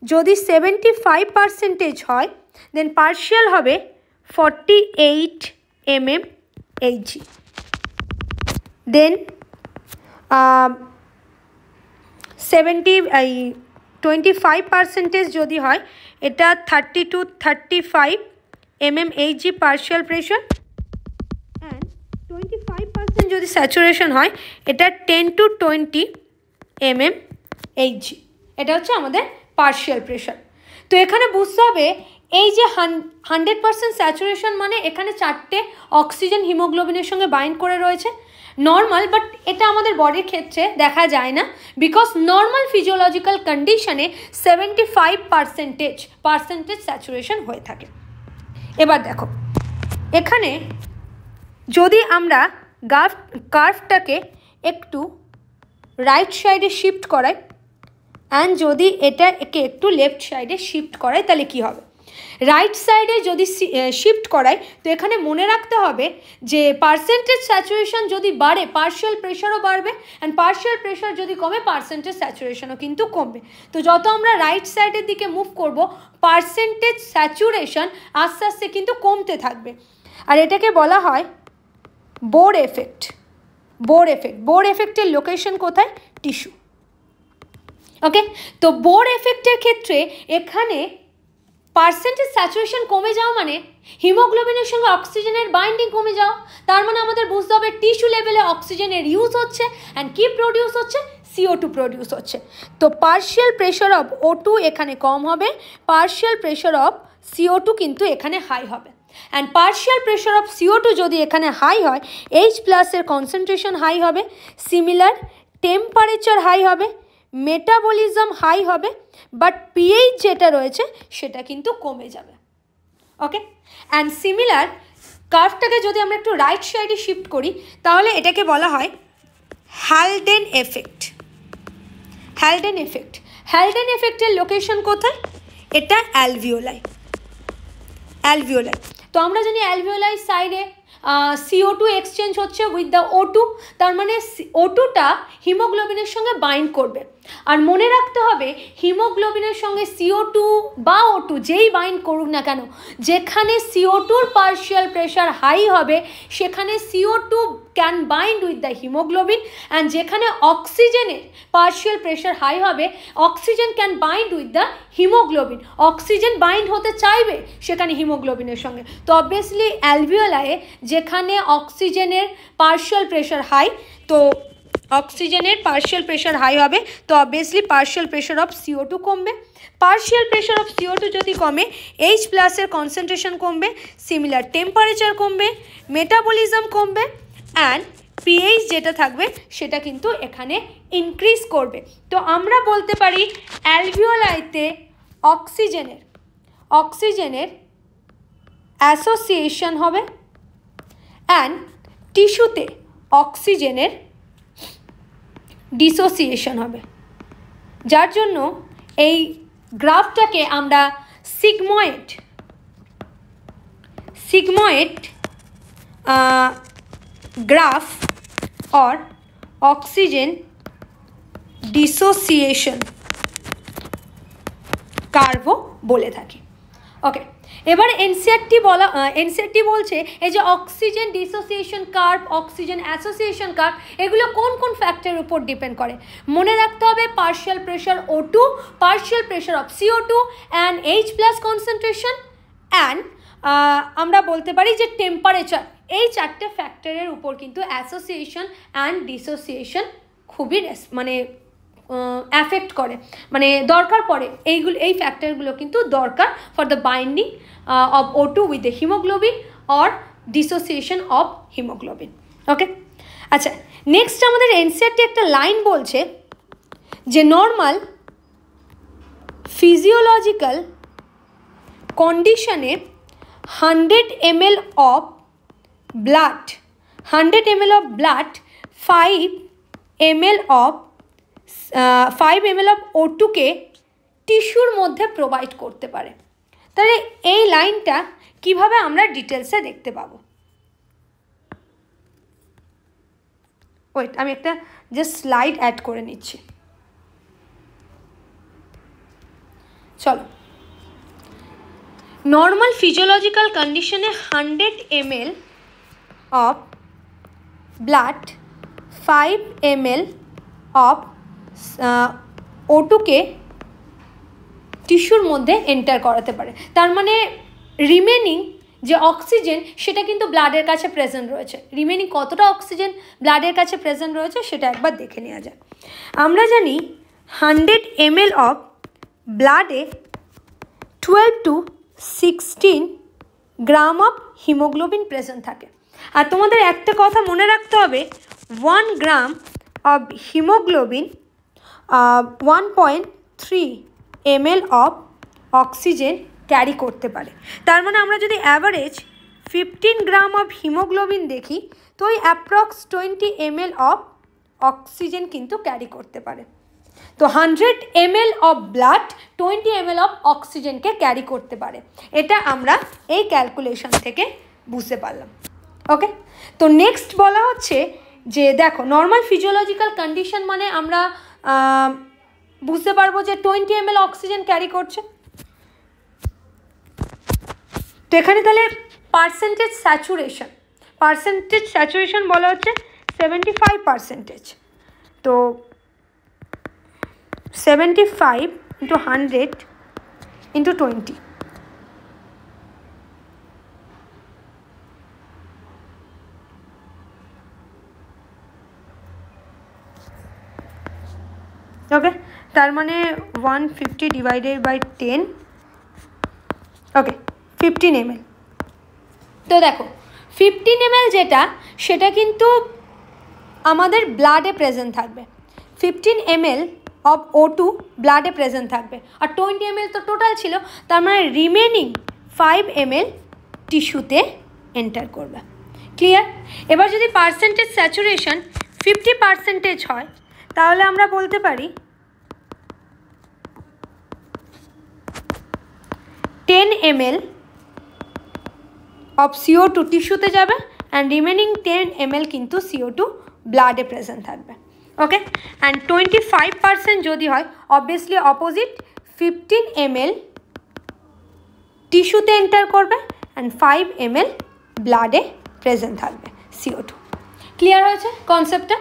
S1: যদি 75% হয় দেন পার্শিয়াল হবে 48 mmHg। দেন 25% যদি হয় এটা 30 to 35 mmHg partial pressure. And 25% যদি স্যাচুরেশন হয় এটা 10 to 20 mmHg। এটা হচ্ছে আমাদের পার্শিয়াল প্রেশার। তো এখানে বুঝতে হবে এই যে 100% স্যাচুরেশন মানে এখানে 4টে অক্সিজেন হিমোগ্লোবিনের সঙ্গে বাইন্ড করে রয়েছে নর্মাল, বাট এটা আমাদের বডির ক্ষেত্রে দেখা যায় না বিকজ নর্মাল ফিজিওলজিক্যাল কন্ডিশনে 75% স্যাচুরেশন হয়ে থাকে। এবার দেখো, এখানে যদি আমরা কার্ভটাকে একটু রাইট সাইডে শিফট করাই অ্যান্ড যদি এটা একে একটু লেফট সাইডে শিফট করাই তাহলে কি হবে? রাইট সাইডে যদি শিফট করাই তো এখানে মনে রাখতে হবে যে পার্সেন্টেজ স্যাচুরেশন যদি বাড়ে পার্শিয়াল প্রেশারও বাড়বে, অ্যান্ড পার্শিয়াল প্রেশার যদি কমে পার্সেন্টেজ স্যাচুরেশনও কিন্তু কমবে। তো যত আমরা রাইট সাইডের দিকে মুভ করব পার্সেন্টেজ স্যাচুরেশন আস্তে আস্তে কিন্তু কমতে থাকবে। আর এটাকে বলা হয় বোর এফেক্ট। বোর এফেক্টের লোকেশন কোথায়? টিস্যু। ওকে, তো বোর এফেক্টের ক্ষেত্রে এখানে পার্সেন্টেজ স্যাচুরেশন কমে যাওয়া মানে হিমোগ্লোবিনের সঙ্গে অক্সিজেনের বাইন্ডিং কমে যাওয়া। তার মানে আমাদের বুঝতে হবে টিস্যু লেভেলে অক্সিজেনের ইউজ হচ্ছে অ্যান্ড কি প্রডিউস হচ্ছে? CO2 প্রডিউস হচ্ছে। তো পার্শিয়াল প্রেশার অফ O2 এখানে কম হবে, পার্শিয়াল প্রেশার অফ CO2 কিন্তু এখানে হাই হবে। And partial pressure of CO2 যদি এখানে হাই হয় H+ এর কনসেন্ট্রেশন হাই হবে, সিমিলার টেম্পারেচার হাই হবে, মেটাবলিজম হাই হবে, বাট pH যেটা রয়েছে সেটা কিন্তু কমে যাবে। ওকে, অ্যান্ড সিমিলার কার্ভটাকে যদি আমরা একটু রাইট সাইডে শিফট করি তাহলে এটাকে বলা হয় হ্যালডেন এফেক্ট। হ্যালডেন এফেক্টের লোকেশন কোথায়? এটা অ্যালভিওলাই। তো আমরা জানি অ্যালভিওলাই সাইডে CO2 এক্সচেঞ্জ হচ্ছে উইথ দ্য O2, তার মানে O2টা হিমোগ্লোবিনের সঙ্গে বাইন্ড করবে। আর মনে রাখতে হবে হিমোগ্লোবিনের সঙ্গে CO2 বা O2 যেই বাইন্ড করুক না কেন, যেখানে CO2র পার্শিয়াল প্রেশার হাই হবে সেখানে CO2 can bind with the haemoglobin, and যেখানে অক্সিজেনের পার্শিয়াল প্রেশার হাই হবে oxygen can bind with the haemoglobin. Oxygen bind হতে চাইবে সেখানে হিমোগ্লোবিনের সঙ্গে। তো অবভিয়াসলি অ্যালভিওলায়ে যেখানে অক্সিজেনের পার্শিয়াল প্রেশার হাই, তো অক্সিজেনের পার্শিয়াল প্রেশার হাই হবে, তো obviously partial pressure of CO2 কমবে। পার্শিয়াল প্রেশার অফ CO2 যদি কমে, H+ এর কনসেন্ট্রেশন কমবে, সিমিলার টেম্পারেচার কমবে, মেটাবলিজম কমবে, অ্যান্ড pH যেটা থাকবে সেটা কিন্তু এখানে ইনক্রিজ করবে। তো আমরা বলতে পারি অ্যালভিওলাইতে অক্সিজেনের অ্যাসোসিয়েশন হবে অ্যান্ড টিস্যুতে অক্সিজেনের ডিসোসিয়েশন হবে, যার জন্য এই গ্রাফটাকে আমরা sigmoid graph or oxygen dissociation কার্ভও বলে থাকি। ওকে, এবার এনসিআরটি বলছে এই যে oxygen dissociation curve, oxygen association curve, এগুলো কোন কোন ফ্যাক্টরের উপর ডিপেন্ড করে। মনে রাখতে হবে partial pressure O2, partial pressure of CO2 and H+ concentration, and আমরা বলতে পারি যে টেম্পারেচার। এই চারটে ফ্যাক্টরের উপর কিন্তু অ্যাসোসিয়েশন অ্যান্ড ডিসোসিয়েশন খুবই অ্যাফেক্ট করে, মানে দরকার পড়ে। এই ফ্যাক্টরগুলো কিন্তু দরকার for the binding of O2 with the haemoglobin or dissociation of haemoglobin. Okay, আচ্ছা, নেক্সট আমাদের এনসিআরটি একটা লাইন বলছে যে নর্মাল ফিজিওলজিক্যাল কন্ডিশনে 100 ml of blood 5 ml of O2-কে টিস্যুর মধ্যে প্রোভাইড করতে পারে। তাহলে এই লাইনটা কিভাবে আমরা ডিটেলসে দেখতে পাবো? ওয়েট, আমি একটা জাস্ট স্লাইড অ্যাড করে নিচ্ছি। চলো, নর্মাল ফিজিওলজিক্যাল কন্ডিশনে 100 ml of blood 5 ml of O2-কে টিস্যুর মধ্যে এন্টার করাতে পারে। তার মানে রিমেনিং যে অক্সিজেন সেটা কিন্তু ব্লাডের কাছে প্রেজেন্ট রয়েছে। রিমেনিং কতটা অক্সিজেন ব্লাডের কাছে প্রেজেন্ট রয়েছে সেটা একবার দেখে নেওয়া যায়। আমরা জানি 100 ml অফ ব্লাডে 12 to 16 gram of haemoglobin present থাকে। আর তোমাদের একটা কথা মনে রাখতে হবে, 1 gram of haemoglobin 1.3 ml of oxygen carry করতে পারে। তার মানে আমরা যদি অ্যাভারেজ 15 গ্রাম অফ হিমোগ্লোবিন দেখি, তো ওই অ্যাপ্রক্স 20 ml অফ অক্সিজেন কিন্তু ক্যারি করতে পারে। তো 100 ml of blood 20 ml of অক্সিজেনকে ক্যারি করতে পারে। এটা আমরা এই ক্যালকুলেশন থেকে বুঝতে পারলাম। ওকে, তো নেক্সট বলা হচ্ছে যে দেখো নর্মাল ফিজিওলজিক্যাল কন্ডিশন মানে আমরা বুঝতে পারবো যে 20 ml অক্সিজেন ক্যারি করছে। তো এখানে তাহলে পার্সেন্টেজ স্যাচুরেশন বলা হচ্ছে 75%। তো 75 into 100 into 20, ওকে, তার মানে 150 ডিভাইডেড বাই 10, ওকে 15 ml। তো দেখো 15 ml যেটা সেটা কিন্তু আমাদের ব্লাডে প্রেজেন্ট থাকবে। 15 ml অফ O2 ব্লাডে প্রেজেন্ট থাকবে, আর 20 ml তো টোটাল ছিল, তার মানে রিমেনিং 5 ml টিস্যুতে এন্টার করবে। ক্লিয়ার? এবার যদি পার্সেন্টেজ স্যাচুরেশন 50% হয়, তাহলে আমরা বলতে পারি 10 ml অফ CO2 টিস্যুতে যাবে অ্যান্ড রিমেনিং 10 ml কিন্তু CO2 ব্লাডে প্রেজেন্ট থাকবে। ওকে, অ্যান্ড 25% যদি হয়, অবভিয়াসলি অপোজিট, 15 ml টিস্যুতে এন্টার করবে অ্যান্ড 5 ml ব্লাডে প্রেজেন্ট থাকবে CO2। ক্লিয়ার হয়েছে কনসেপ্টটা?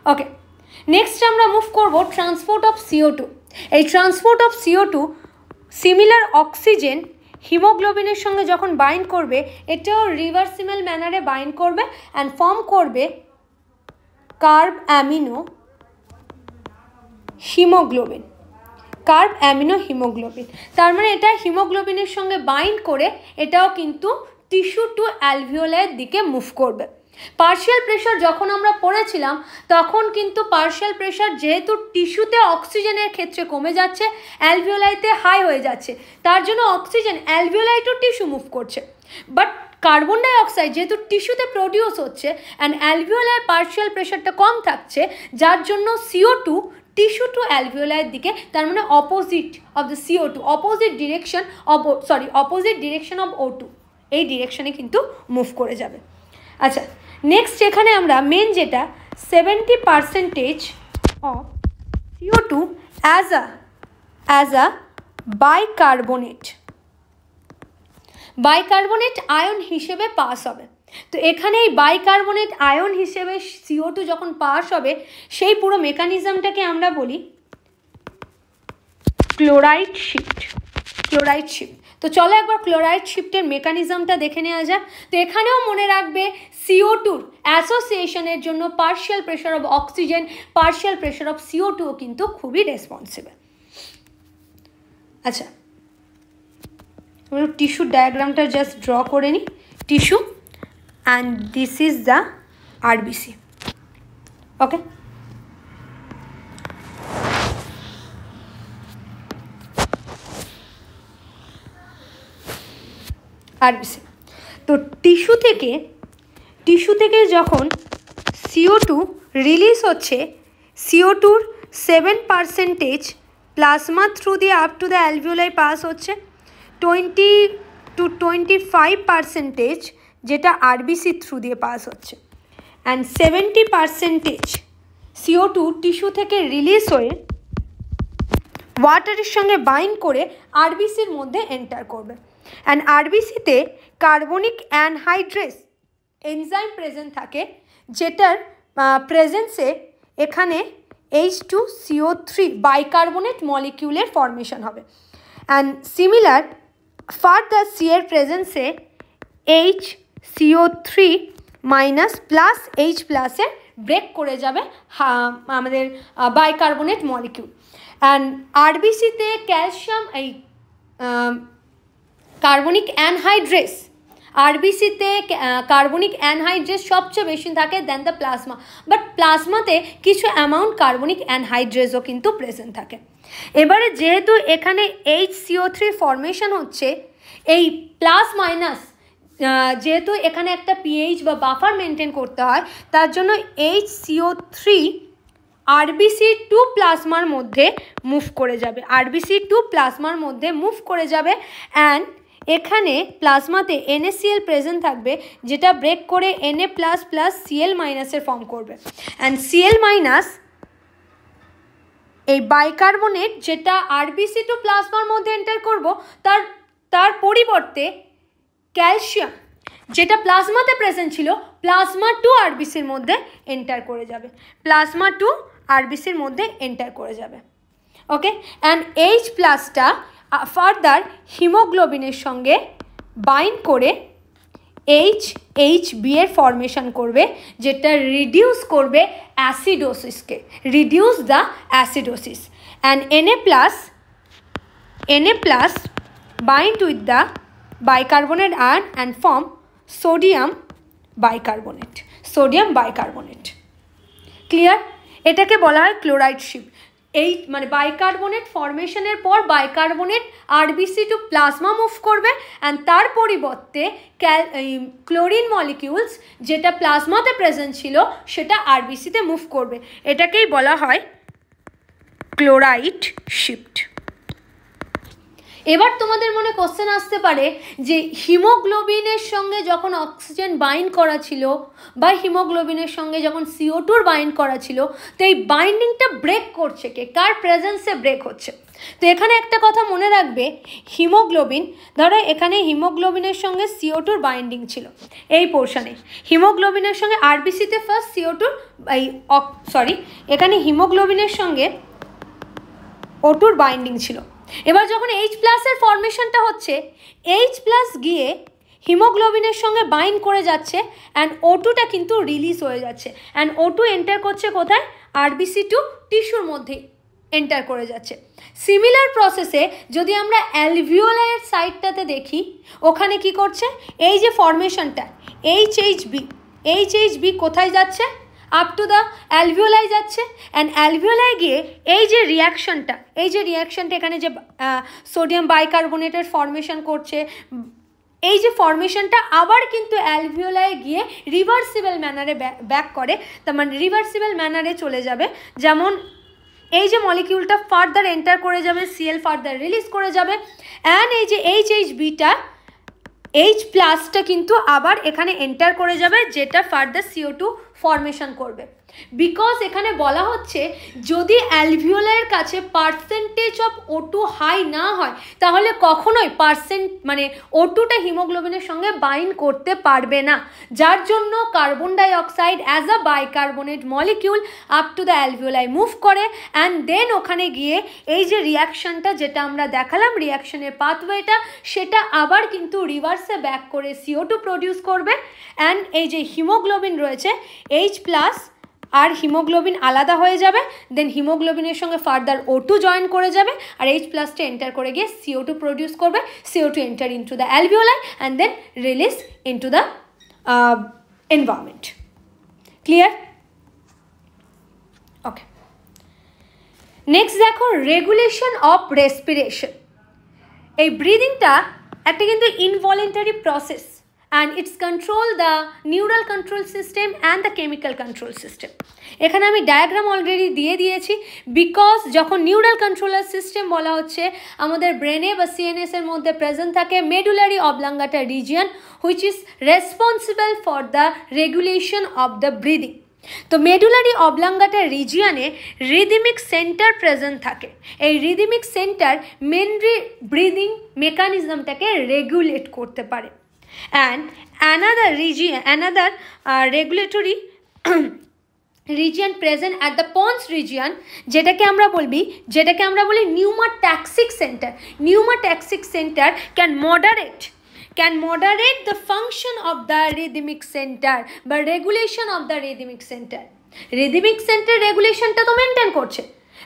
S1: ওকে, নেক্সট আমরা মুভ করব ট্রান্সপোর্ট অফ CO2। এই transport of CO2 similar oxygen হিমোগ্লোবিনের সঙ্গে যখন বাইন্ড করবে, এটাও রিভার্সিবল ম্যানারে বাইন্ড করবে অ্যান্ড ফর্ম করবে carbamino haemoglobin, carbamino haemoglobin. তার মানে এটা হিমোগ্লোবিনের সঙ্গে বাইন্ড করে এটাও কিন্তু টিস্যু টু অ্যালভিওলাইয়ের দিকে মুভ করবে। পার্শিয়াল প্রেশার যখন আমরা পড়েছিলাম তখন কিন্তু পার্শিয়াল প্রেশার যেহেতু টিস্যুতে অক্সিজেনের ক্ষেত্রে কমে যাচ্ছে, অ্যালভিওলাইতে হাই হয়ে যাচ্ছে, তার জন্য oxygen alveoli to tissue move করছে। বাট কার্বন ডাই অক্সাইড যেহেতু টিস্যুতে প্রডিউস হচ্ছে অ্যান্ড অ্যালভিওলাই পার্শিয়াল প্রেশারটা কম থাকছে, যার জন্য CO2 টিস্যু টু অ্যালভিওলাইয়ের দিকে, তার মানে opposite of the CO2, opposite direction of O2, এই ডিরেকশনে কিন্তু মুভ করে যাবে। আচ্ছা, নেক্সট এখানে আমরা মেন যেটা 70% of CO2 as a bicarbonate ion হিসেবে পাস হবে। তো এখানে এই বাইকার্বনেট আয়ন হিসেবে CO2 যখন পাস হবে সেই পুরো মেকানিজমটাকে আমরা বলি ক্লোরাইড শিফট। তো চলো একবার ক্লোরাইড শিফটের মেকানিজমটা দেখে নেওয়া যাক। তো এখানেও মনে রাখবে CO2 অ্যাসোসিয়েশনের জন্য partial pressure of oxygen, partial pressure of CO2 কিন্তু খুবই রেসপন্সিবল। আচ্ছা, টিস্যুর ডায়াগ্রামটা জাস্ট ড্র করে নিই। Tissue and this is the RBC। Okay, RBC। তো টিস্যু থেকে যখন CO2 রিলিজ হচ্ছে, CO2-র 7% প্লাজমা থ্রু দিয়ে up to the alveoli pass হচ্ছে, 20 to 25% যেটা RBC থ্রু দিয়ে পাস হচ্ছে, অ্যান্ড 70% CO2 টিস্যু থেকে রিলিজ হয়ে ওয়াটারের সঙ্গে বাইন্ড করে RBCর মধ্যে এন্টার করবে। And RBCতে carbonic anhydrase enzyme present থাকে, যেটার প্রেজেন্সে এখানে H2CO3 বাইকার্বনেট মলিকিউলের ফর্মেশন হবে। অ্যান্ড সিমিলার ফার্দার সি এর প্রেজেন্সে HCO3 মাইনাস প্লাস H প্লাসে ব্রেক করে যাবে আমাদের বাইকার্বনেট মলিকিউল। অ্যান্ড RBCতে ক্যালসিয়াম এই কার্বনিক অ্যানহাইড্রেস, RBCতে কার্বনিক অ্যানহাইড্রেস সবচেয়ে বেশি থাকে দেন দ্য প্লাজমা, বাট প্লাজমাতে কিছু অ্যামাউন্ট কার্বনিক অ্যানহাইড্রেসও কিন্তু প্রেজেন্ট থাকে। এবারে যেহেতু এখানে HCO3 ফর্মেশন হচ্ছে, এই প্লাস মাইনাস যেহেতু এখানে একটা pH বা বাফার মেনটেন করতে হয়, তার জন্য HCO3 RBC2 প্লাজমার মধ্যে মুভ করে যাবে, অ্যান্ড এখানে প্লাজমাতে NaCl প্রেজেন্ট থাকবে, যেটা ব্রেক করে Na প্লাস প্লাস Cl মাইনাসের ফর্ম করবে। অ্যান্ড Cl মাইনাস এই বাইকার্বনেট যেটা RBC2 প্লাজমার মধ্যে এন্টার করব, তার পরিবর্তে ক্যালসিয়াম যেটা প্লাজমাতে প্রেজেন্ট ছিল, প্লাজমা টু RBCর মধ্যে এন্টার করে যাবে, ওকে। অ্যান্ড H প্লাসটা ফার্দার হিমোগ্লোবিনের সঙ্গে বাইন্ড করে HB এর ফর্মেশন করবে, যেটা রিডিউস করবে অ্যাসিডোসিসকে, reduce the acidosis. And Na plus bind with the bicarbonate ion and form sodium bicarbonate. Clear? এটাকে বলা হয় ক্লোরাইড শিফট। এই মানে বাইকার্বনেট ফর্মেশনের পর বাইকার্বনেট RBC2 প্লাজমা মুভ করবে, অ্যান্ড তার পরিবর্তে ক্লোরিন মলিকিউলস যেটা প্লাজমাতে প্রেজেন্ট ছিল সেটা RBCতে মুভ করবে। এটাকেই বলা হয় ক্লোরাইড শিফট। এবার তোমাদের মনে কোশ্চেন আসতে পারে যে হিমোগ্লোবিনের সঙ্গে যখন অক্সিজেন বাইন্ড করা ছিল বা হিমোগ্লোবিনের সঙ্গে যখন CO2 বাইন্ড করা ছিল, তো এই বাইন্ডিংটা ব্রেক করছে কে, কার প্রেজেন্সে ব্রেক হচ্ছে? তো এখানে একটা কথা মনে রাখবে, হিমোগ্লোবিন, ধরো এখানে হিমোগ্লোবিনের সঙ্গে CO2 বাইন্ডিং ছিল এই পোর্শনে, হিমোগ্লোবিনের সঙ্গে RBCতে ফার্স্ট CO2 এখানে হিমোগ্লোবিনের সঙ্গে O2 বাইন্ডিং ছিল। এবার যখন H প্লাসের ফর্মেশনটা হচ্ছে, H প্লাস গিয়ে হিমোগ্লোবিনের সঙ্গে বাইন্ড করে যাচ্ছে অ্যান্ড O2টা কিন্তু রিলিজ হয়ে যাচ্ছে অ্যান্ড O2 এন্টার করছে কোথায়? RBC2 টিস্যুর মধ্যেই এন্টার করে যাচ্ছে। সিমিলার প্রসেসে যদি আমরা অ্যালভিওলাইয়ের সাইডটাতে দেখি, ওখানে কি করছে? এই যে ফরমেশনটা এইচএইচবি কোথায় যাচ্ছে? আপ টু দ্য অ্যালভিওলাই যাচ্ছে অ্যান্ড অ্যালভিওলাই গিয়ে এই যে রিয়াকশনটা এখানে যে সোডিয়াম বাইকার্বনেটের ফরমেশন করছে, এই যে ফরমেশনটা আবার কিন্তু অ্যালভিওলাই গিয়ে রিভার্সিবল ম্যানারে ব্যাক করে, তার মানে রিভার্সিবল ম্যানারে চলে যাবে। যেমন এই যে মলিকিউলটা ফার্দার এন্টার করে যাবে, সিএল ফার্দার রিলিজ করে যাবে অ্যান্ড এই যে এইচএইচবিটা H+টা কিন্তু আবার এখানে এন্টার করে যাবে, যেটা ফার্দার CO2 ফরমেশন করবে। বিকজ এখানে বলা হচ্ছে যদি অ্যালভিওলাইয়ের কাছে পার্সেন্টেজ অফ O2 হাই না হয় তাহলে কখনোই মানে O2টা হিমোগ্লোবিনের সঙ্গে বাইন্ড করতে পারবে না, যার জন্য কার্বন ডাই oxide as a bicarbonate molecule up to the alveoli move করে অ্যান্ড দেন ওখানে গিয়ে এই যে রিয়াকশনটা যেটা আমরা দেখালাম, রিয়াকশনের পাথওয়েটা, সেটা আবার কিন্তু রিভার্সে ব্যাক করে CO2 প্রডিউস করবে অ্যান্ড এই যে হিমোগ্লোবিন রয়েছে H+ আর হিমোগ্লোবিন আলাদা হয়ে যাবে, দেন হিমোগ্লোবিনের সঙ্গে ফার্দার O2 জয়েন করে যাবে আর H+টা এন্টার করে গিয়ে CO2 প্রডিউস করবে, CO2 enter into the alveoli and then release into the environment. Clear? Okay, next দেখো রেগুলেশন অফ রেসপিরেশন। এই ব্রিদিংটা একটা কিন্তু involuntary process and it's control the neural control system and the chemical control system. এখানে আমি diagram already দিয়ে দিয়েছি। Because যখন নিউরাল কন্ট্রোলার সিস্টেম বলা হচ্ছে, আমাদের ব্রেনে বা সিএনএস এর মধ্যে প্রেজেন্ট থাকে medullary oblongata region which is responsible for the regulation of the breathing. তো মেডুলারি অবলাঙ্গাটা রিজিয়নে রিদিমিক সেন্টার প্রেজেন্ট থাকে। এই রিদিমিক সেন্টার মেনলি ব্রিদিং মেকানিজমটাকে রেগুলেট করতে পারে। And another regulatory region present at the pons region, যেটাকে আমরা বলি pneumotaxic center. Pneumotaxic center can moderate the function of the rhythmic center বা regulation of the rhythmic center. Rhythmic center রেগুলেশনটা তো maintain করছে,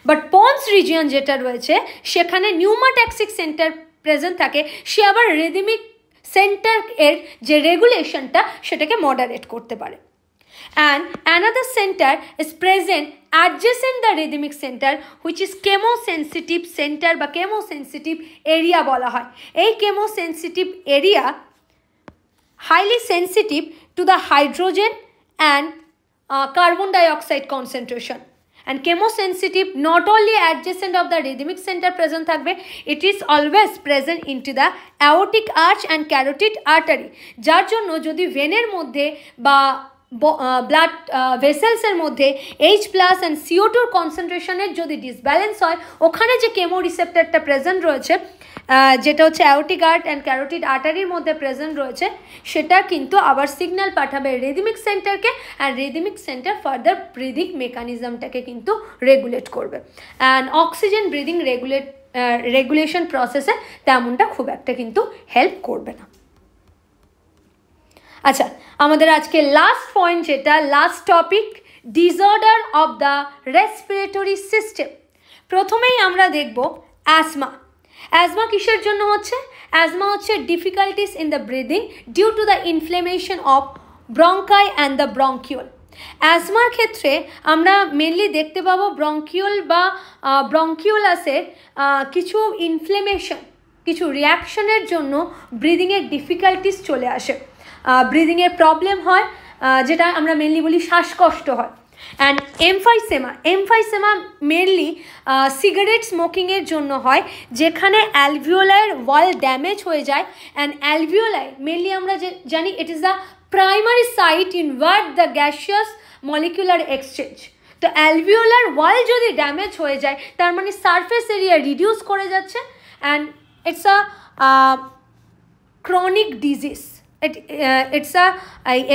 S1: but ponds region যেটা রয়েছে সেখানে নিউমোট্যাক্সিক centre present থাকে, সে আবার রিদমিক সেন্টার এর যে রেগুলেশনটা সেটাকে মডারেট করতে পারে। And another centre is present adjacent the rhythmic centre which is chemosensitive centre বা কেমোসেন্সিটিভ এরিয়া বলা হয়। এই chemosensitive area highly sensitive to the hydrogen and carbon dioxide concentration, and chemosensitive not only adjacent of the rhythmic center present থাকবে, it is always present into the aortic arch and carotid artery, যার জন্য যদি ভেনের মধ্যে বা blood ভেসেলসের মধ্যে H+ and CO2 কনসেন্ট্রেশনের যদি disbalance হয়, ওখানে যে কেমো রিসেপ্টরটা প্রেজেন্ট রয়েছে যেটা হচ্ছে অ্যাওরটিক আর্ট অ্যান্ড ক্যারোটিড আর্টারির মধ্যে প্রেজেন্ট রয়েছে, সেটা কিন্তু আবার সিগন্যাল পাঠাবে রিদমিক সেন্টারকে, and rhythmic centre further breathing মেকানিজমটাকে কিন্তু রেগুলেট করবে। অ্যান্ড অক্সিজেন ব্রিদিং রেগুলেশন প্রসেসে তেমনটা খুব একটা কিন্তু হেল্প করবে না। আচ্ছা, আমাদের আজকে লাস্ট পয়েন্ট, যেটা last topic, disorder of the respiratory system. প্রথমেই আমরা দেখব অ্যাজমা। অ্যাজমা কিসের জন্য হচ্ছে? অ্যাজমা হচ্ছে difficulties in the breathing due to the inflammation of bronchi and the bronchiole. অ্যাজমার ক্ষেত্রে আমরা মেনলি দেখতে পাবো ব্রঙ্কিউল বা ব্রঙ্কিউলাসের কিছু ইনফ্লেমেশন, কিছু রিয়াকশনের জন্য ব্রিদিংয়ের ডিফিকাল্টিস চলে আসে, ব্রিদিংয়ের প্রবলেম হয়, যেটা আমরা মেনলি বলি শ্বাসকষ্ট হয়। অ্যান্ড এমফাইসেমা মেনলি সিগারেট স্মোকিংয়ের জন্য হয়, যেখানে অ্যালভিওলাইয়ের ওয়াল ড্যামেজ হয়ে যায়। অ্যান্ড অ্যালভিওলাই মেনলি আমরা জানি it is the primary site inward the gaseous molecular exchange. তো অ্যালভিওলার ওয়াল যদি ড্যামেজ হয়ে যায়, তার মানে সারফেস এরিয়া রিডিউস করে যাচ্ছে, and it's a chronic disease.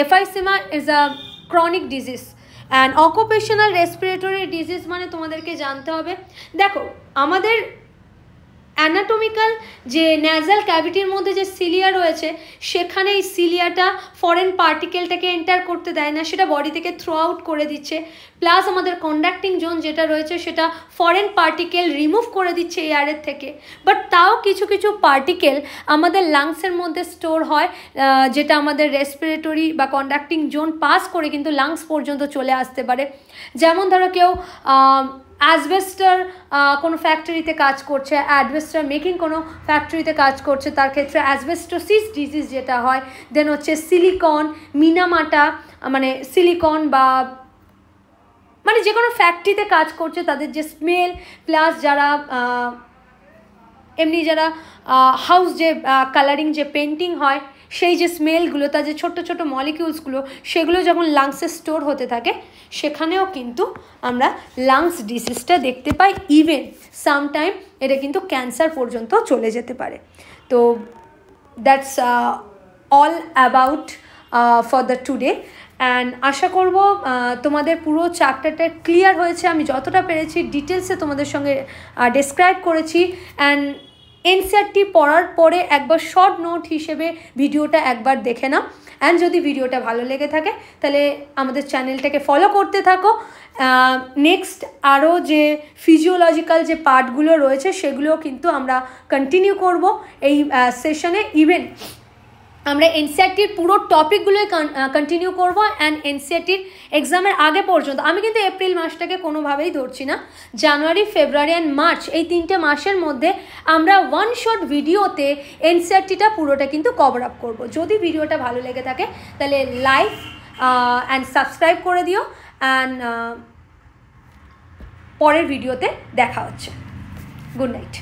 S1: Emphysema is a chronic disease. And occupational respiratory disease মানে তোমাদেরকে জানতে হবে। দেখো, আমাদের অ্যানাটমিক্যাল যে ন্যাজাল ক্যাভিটির মধ্যে যে সিলিয়া রয়েছে সেখানে এই সিলিয়াটা ফরেন পার্টিকেলটাকে এন্টার করতে দেয় না, সেটা বডি থেকে থ্রো আউট করে দিচ্ছে। প্লাস আমাদের কন্ডাক্টিং জোন যেটা রয়েছে সেটা ফরেন পার্টিকেল রিমুভ করে দিচ্ছে এয়ারের থেকে। বাট তাও কিছু কিছু পার্টিকেল আমাদের লাংসের মধ্যে স্টোর হয়, যেটা আমাদের রেসপিরেটরি বা কন্ডাক্টিং জোন পাস করে কিন্তু লাংস পর্যন্ত চলে আসতে পারে। যেমন ধরো কেউ অ্যাসবেস্টার কোনো ফ্যাক্টরিতে কাজ করছে, অ্যাসবেস্টার মেকিং কোনো ফ্যাক্টরিতে কাজ করছে, তার ক্ষেত্রে অ্যাসবেস্টোসিস ডিজিজ যেটা হয়। দেন হচ্ছে সিলিকন, মিনামাটা, মানে সিলিকন বা মানে যে কোনো ফ্যাক্টরিতে কাজ করছে তাদের যে স্মেল, প্লাস যারা এমনি যারা হাউস যে কালারিং যে পেন্টিং হয় সেই যে স্মেলগুলো, তার যে ছোট্ট ছোটো মলিকিউলসগুলো, সেগুলো যখন লাংসে স্টোর হতে থাকে সেখানেও কিন্তু আমরা লাংস ডিজিজটা দেখতে পাই। ইভেন সামটাইম এটা কিন্তু ক্যান্সার পর্যন্ত চলে যেতে পারে। তো that's all about for the today. And আশা করব তোমাদের পুরো চ্যাপ্টারটা ক্লিয়ার হয়েছে। আমি যতটা পেরেছি ডিটেলসে তোমাদের সঙ্গে ডেসক্রাইব করেছি। অ্যান্ড এনসিইআরটি পড়ার পরে একবার শর্ট নোট হিসেবে ভিডিওটা একবার দেখে নাও। অ্যান্ড যদি ভিডিওটা ভালো লেগে থাকে তাহলে আমাদের চ্যানেলটাকে ফলো করতে থাকো। নেক্সট আরও যে ফিজিওলজিক্যাল যে পার্টগুলো রয়েছে সেগুলোও কিন্তু আমরা কন্টিনিউ করব এই সেশনে। ইভেন আমরা এনসিইআরটির পুরো টপিকগুলোই কন্টিনিউ করব। অ্যান্ড এনসিইআরটির এক্সামের আগে পর্যন্ত আমি কিন্তু এপ্রিল মাসটাকে কোনোভাবেই ধরছি না, জানুয়ারি, ফেব্রুয়ারি অ্যান্ড মার্চ এই 3টে মাসের মধ্যে আমরা ওয়ান শট ভিডিওতে এনসিইআরটিটা পুরোটা কিন্তু কভার আপ করব। যদি ভিডিওটা ভালো লেগে থাকে তাহলে লাইক অ্যান্ড সাবস্ক্রাইব করে দিও। অ্যান্ড পরের ভিডিওতে দেখা হচ্ছে। Good night.